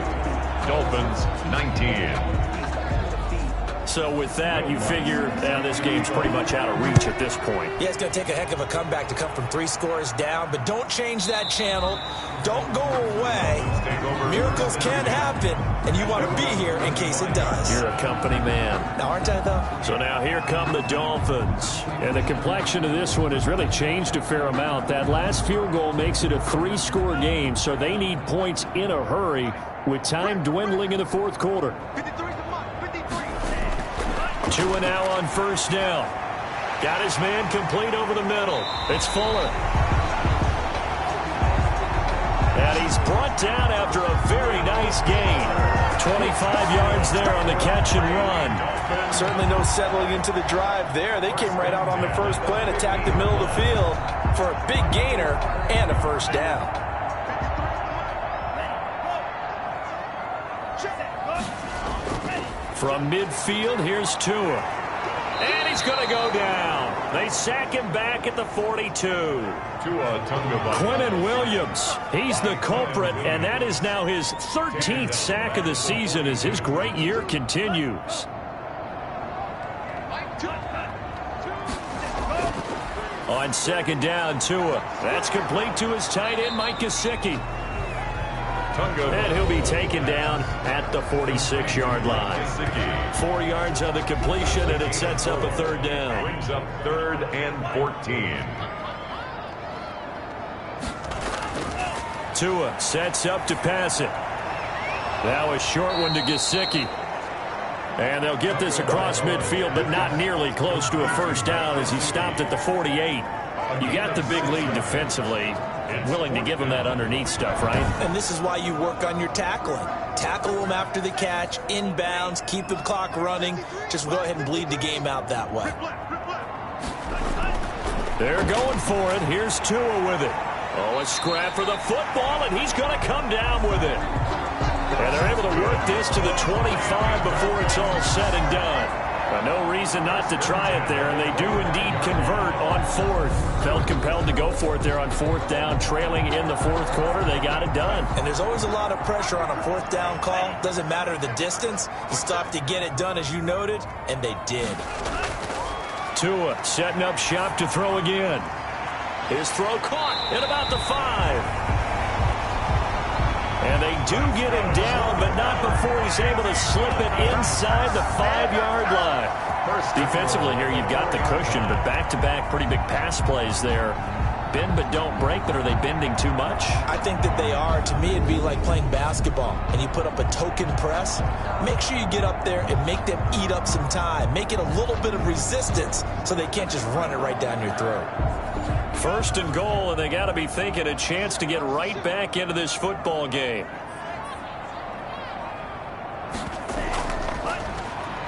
Dolphins 19. So with that, you figure this game's pretty much out of reach at this point. Yeah, it's going to take a heck of a comeback to come from 3 scores down, but don't change that channel. Don't go away. Miracles can happen, and you want to be here in case it does. You're a company man. Now, aren't I, though? So now here come the Dolphins. And the complexion of this one has really changed a fair amount. That last field goal makes it a 3-score game, so they need points in a hurry with time dwindling in the fourth quarter. Tua now on first down. Got his man complete over the middle. It's Fuller. And he's brought down after a very nice gain. 25 yards there on the catch and run. Certainly no settling into the drive there. They came right out on the first play and attacked the middle of the field for a big gainer and a first down. From midfield, here's Tua. And he's going to go down. They sack him back at the 42. Quinnen Williams, he's the culprit, and that is now his 13th sack of the season as his great year continues. On second down, Tua. That's complete to his tight end, Mike Gesicki. And he'll be taken down at the 46-yard line. 4 yards on the completion, and it sets up a third down. Brings up 3rd and 14. Tua sets up to pass it. Now a short one to Gesicki. And they'll get this across midfield, but not nearly close to a first down as he stopped at the 48. You got the big lead defensively. Willing to give him that underneath stuff, right? And this is why you work on your tackling. Tackle them after the catch, inbounds, keep the clock running. Just go ahead and bleed the game out that way. They're going for it. Here's Tua with it. Oh, a scrap for the football, and he's going to come down with it. And they're able to work this to the 25 before it's all said and done. But no reason not to try it there, and they do indeed convert on fourth. Felt compelled to go for it there on fourth down, trailing in the fourth quarter. They got it done. And there's always a lot of pressure on a fourth down call. Doesn't matter the distance. You stop to get it done, as you noted, and they did. Tua setting up shop to throw again. His throw caught at about the 5. And they do get him down, but not before he's able to slip it inside the 5-yard line. Defensively here, you've got the cushion, but back-to-back pretty big pass plays there. Bend but don't break, but are they bending too much? I think that they are. To me, it'd be like playing basketball, and you put up a token press. Make sure you get up there and make them eat up some time. Make it a little bit of resistance so they can't just run it right down your throat. First and goal, and they got to be thinking a chance to get right back into this football game.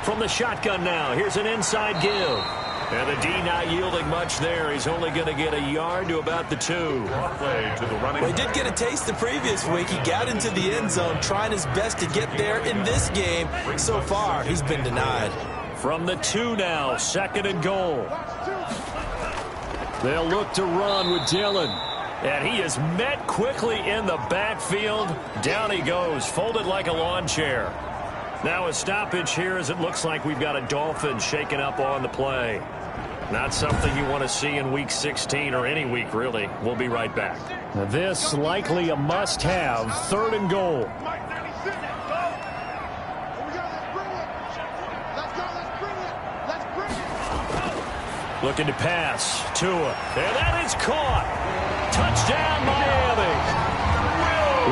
From the shotgun now, here's an inside give. And the D not yielding much there. He's only going to get a yard to about the 2. Well, he did get a taste the previous week. He got into the end zone, trying his best to get there in this game. So far, he's been denied. From the 2 now, second and goal. They'll look to run with Dillon. And he is met quickly in the backfield. Down he goes, folded like a lawn chair. Now a stoppage here as it looks like we've got a Dolphin shaken up on the play. Not something you want to see in Week 16 or any week, really. We'll be right back. This likely a must-have, 3rd and goal. Looking to pass. Tua. And that is caught. Touchdown, Miami.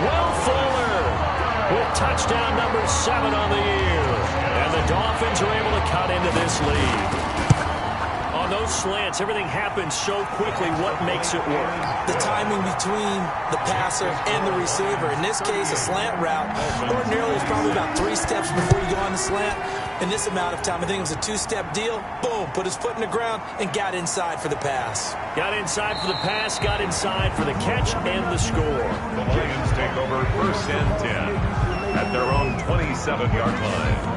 Will Fuller with touchdown number 7 on the year. And the Dolphins are able to cut into this lead. On those slants, everything happens so quickly. What makes it work? The timing between the passer and the receiver. In this case, a slant route. Ordinarily, it's probably about 3 steps before you go on the slant. In this amount of time, I think it was a 2-step deal. Boom, put his foot in the ground and got inside for the pass. Got inside for the pass, got inside for the catch and the score. The Lions take over 1st and 10 at their own 27-yard line.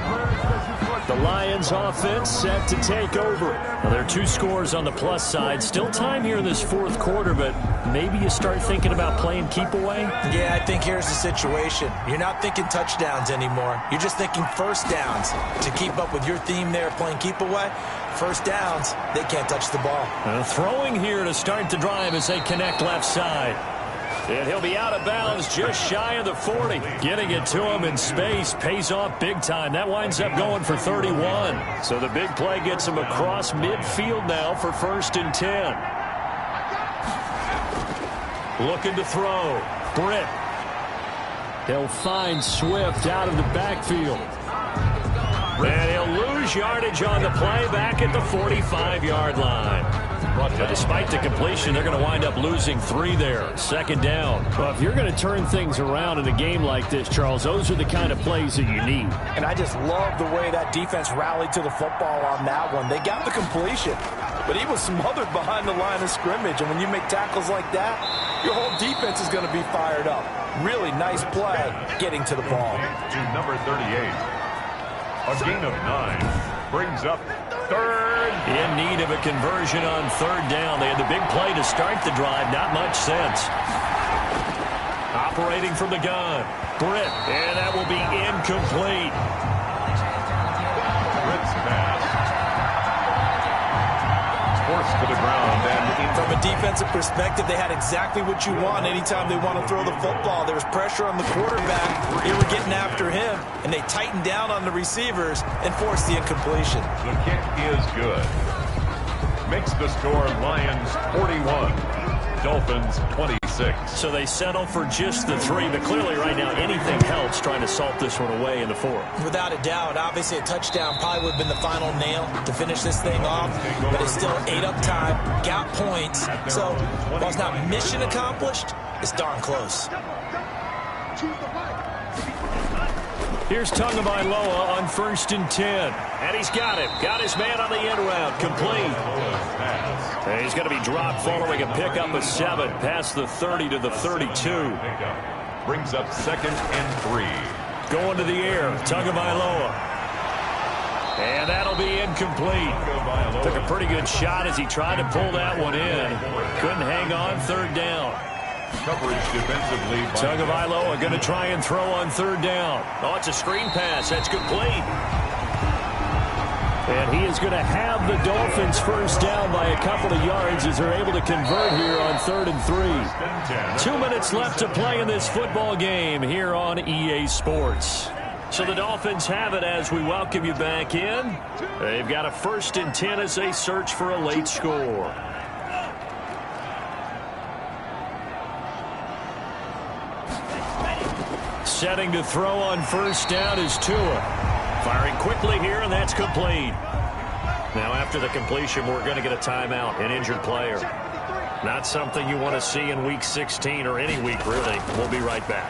The Lions offense set to take over. Now, there are 2 scores on the plus side. Still time here in this fourth quarter, but maybe you start thinking about playing keep away? Yeah, I think here's the situation. You're not thinking touchdowns anymore. You're just thinking first downs. To keep up with your theme there, playing keep away, first downs, they can't touch the ball. Throwing here to start the drive as they connect left side. And he'll be out of bounds just shy of the 40. Getting it to him in space pays off big time. That winds up going for 31. So the big play gets him across midfield now for 1st and 10. Looking to throw. Britt. He'll find Swift out of the backfield. And he'll lose yardage on the play back at the 45-yard line. But despite the completion, they're going to wind up losing 3 there. 2nd down. Well, if you're going to turn things around in a game like this, Charles, those are the kind of plays that you need. And I just love the way that defense rallied to the football on that one. They got the completion, but he was smothered behind the line of scrimmage. And when you make tackles like that, your whole defense is going to be fired up. Really nice play getting to the ball. To number 38. A gain of 9 brings up 3rd. In need of a conversion on 3rd down. They had the big play to start the drive. Not much sense. Operating from the gun. Britt. And that will be incomplete. Britt's pass. Forced to the ground. And from a defensive perspective, they had exactly what you want anytime they want to throw the football. There was pressure on the quarterback. They were getting after him, and they tightened down on the receivers and forced the incompletion. The kick is good. Makes the score Lions 41, Dolphins 26. So they settle for just the 3, but clearly right now anything helps trying to salt this one away in the 4th. Without a doubt, obviously a touchdown probably would have been the final nail to finish this thing off, but it's still ate up time, got points, so while it's not mission accomplished, it's darn close. Here's Tagovailoa on 1st and 10. And he's got him. Got his man on the end route. Complete. And he's going to be dropped following a pickup of 7 past the 30 to the 32. Brings up 2nd and 3. Going to the air. Tagovailoa. And that'll be incomplete. Took a pretty good shot as he tried to pull that one in. Couldn't hang on. 3rd down. Coverage defensively. Tagovailoa going to try and throw on 3rd down. Oh, it's a screen pass. That's complete. And he is going to have the Dolphins first down by a couple of yards as they're able to convert here on 3rd and 3. 2 minutes left to play in this football game here on EA Sports. So the Dolphins have it as we welcome you back in. They've got a 1st and 10 as they search for a late score. Setting to throw on 1st down is Tua. Firing quickly here, and that's complete. Now, after the completion, we're going to get a timeout, an injured player. Not something you want to see in Week 16 or any week, really. We'll be right back.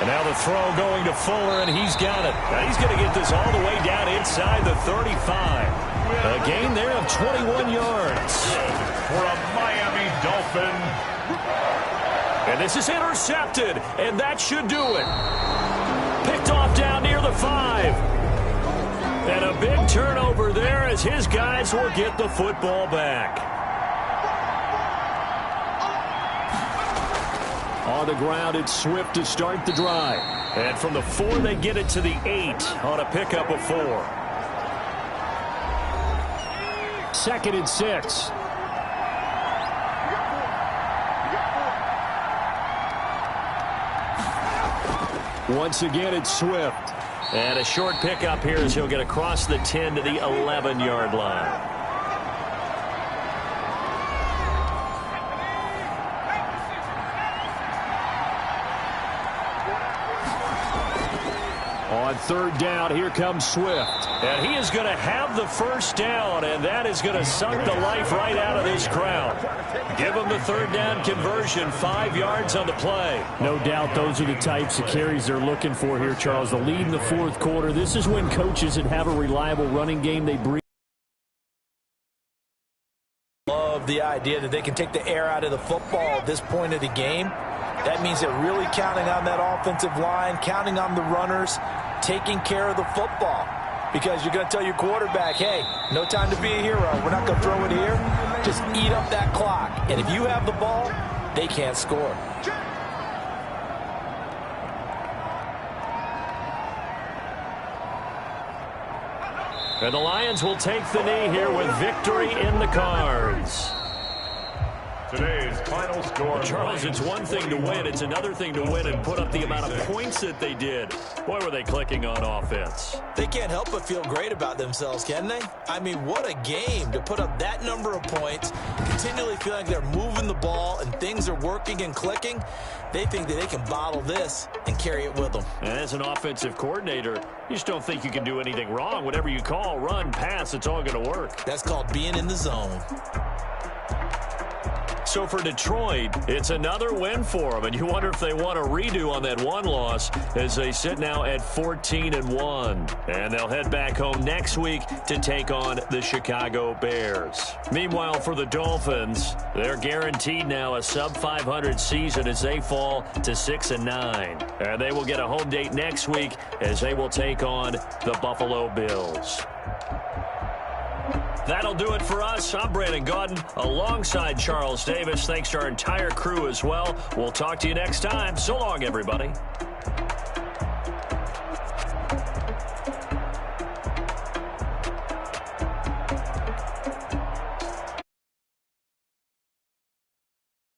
And now the throw going to Fuller, and he's got it. Now he's going to get this all the way down inside the 35. A gain there of 21 yards. For a Miami Dolphin. And this is intercepted, and that should do it. Picked off down near the 5. And a big turnover there as his guys will get the football back. On the ground, it's Swift to start the drive. And from the 4, they get it to the 8 on a pickup of 4. 2nd and 6. Once again, it's Swift. And a short pickup here as he'll get across the 10 to the 11-yard line. On 3rd down, here comes Swift. And he is going to have the first down, and that is going to suck the life right out of this crowd. Give him the 3rd down conversion, 5 yards on the play. No doubt those are the types of carries they're looking for here, Charles. The lead in the 4th quarter. This is when coaches that have a reliable running game, they bring. Love the idea that they can take the air out of the football at this point of the game. That means they're really counting on that offensive line, counting on the runners, taking care of the football. Because you're going to tell your quarterback, hey, no time to be a hero. We're not going to throw it here. Just eat up that clock. And if you have the ball, they can't score. And the Lions will take the knee here with victory in the cards. Today's final score. Charles, it's one thing to win. It's another thing to win and put up the amount of points that they did. Boy, were they clicking on offense. They can't help but feel great about themselves, can they? I mean, what a game to put up that number of points, continually feeling like they're moving the ball and things are working and clicking. They think that they can bottle this and carry it with them. And as an offensive coordinator, you just don't think you can do anything wrong. Whatever you call, run, pass, it's all going to work. That's called being in the zone. So for Detroit, it's another win for them, and you wonder if they want a redo on that one loss as they sit now at 14-1. And they'll head back home next week to take on the Chicago Bears. Meanwhile, for the Dolphins, they're guaranteed now a sub-500 season as they fall to 6-9. And they will get a home date next week as they will take on the Buffalo Bills. That'll do it for us. I'm Brandon Gaudin alongside Charles Davis. Thanks to our entire crew as well. We'll talk to you next time. So long, everybody.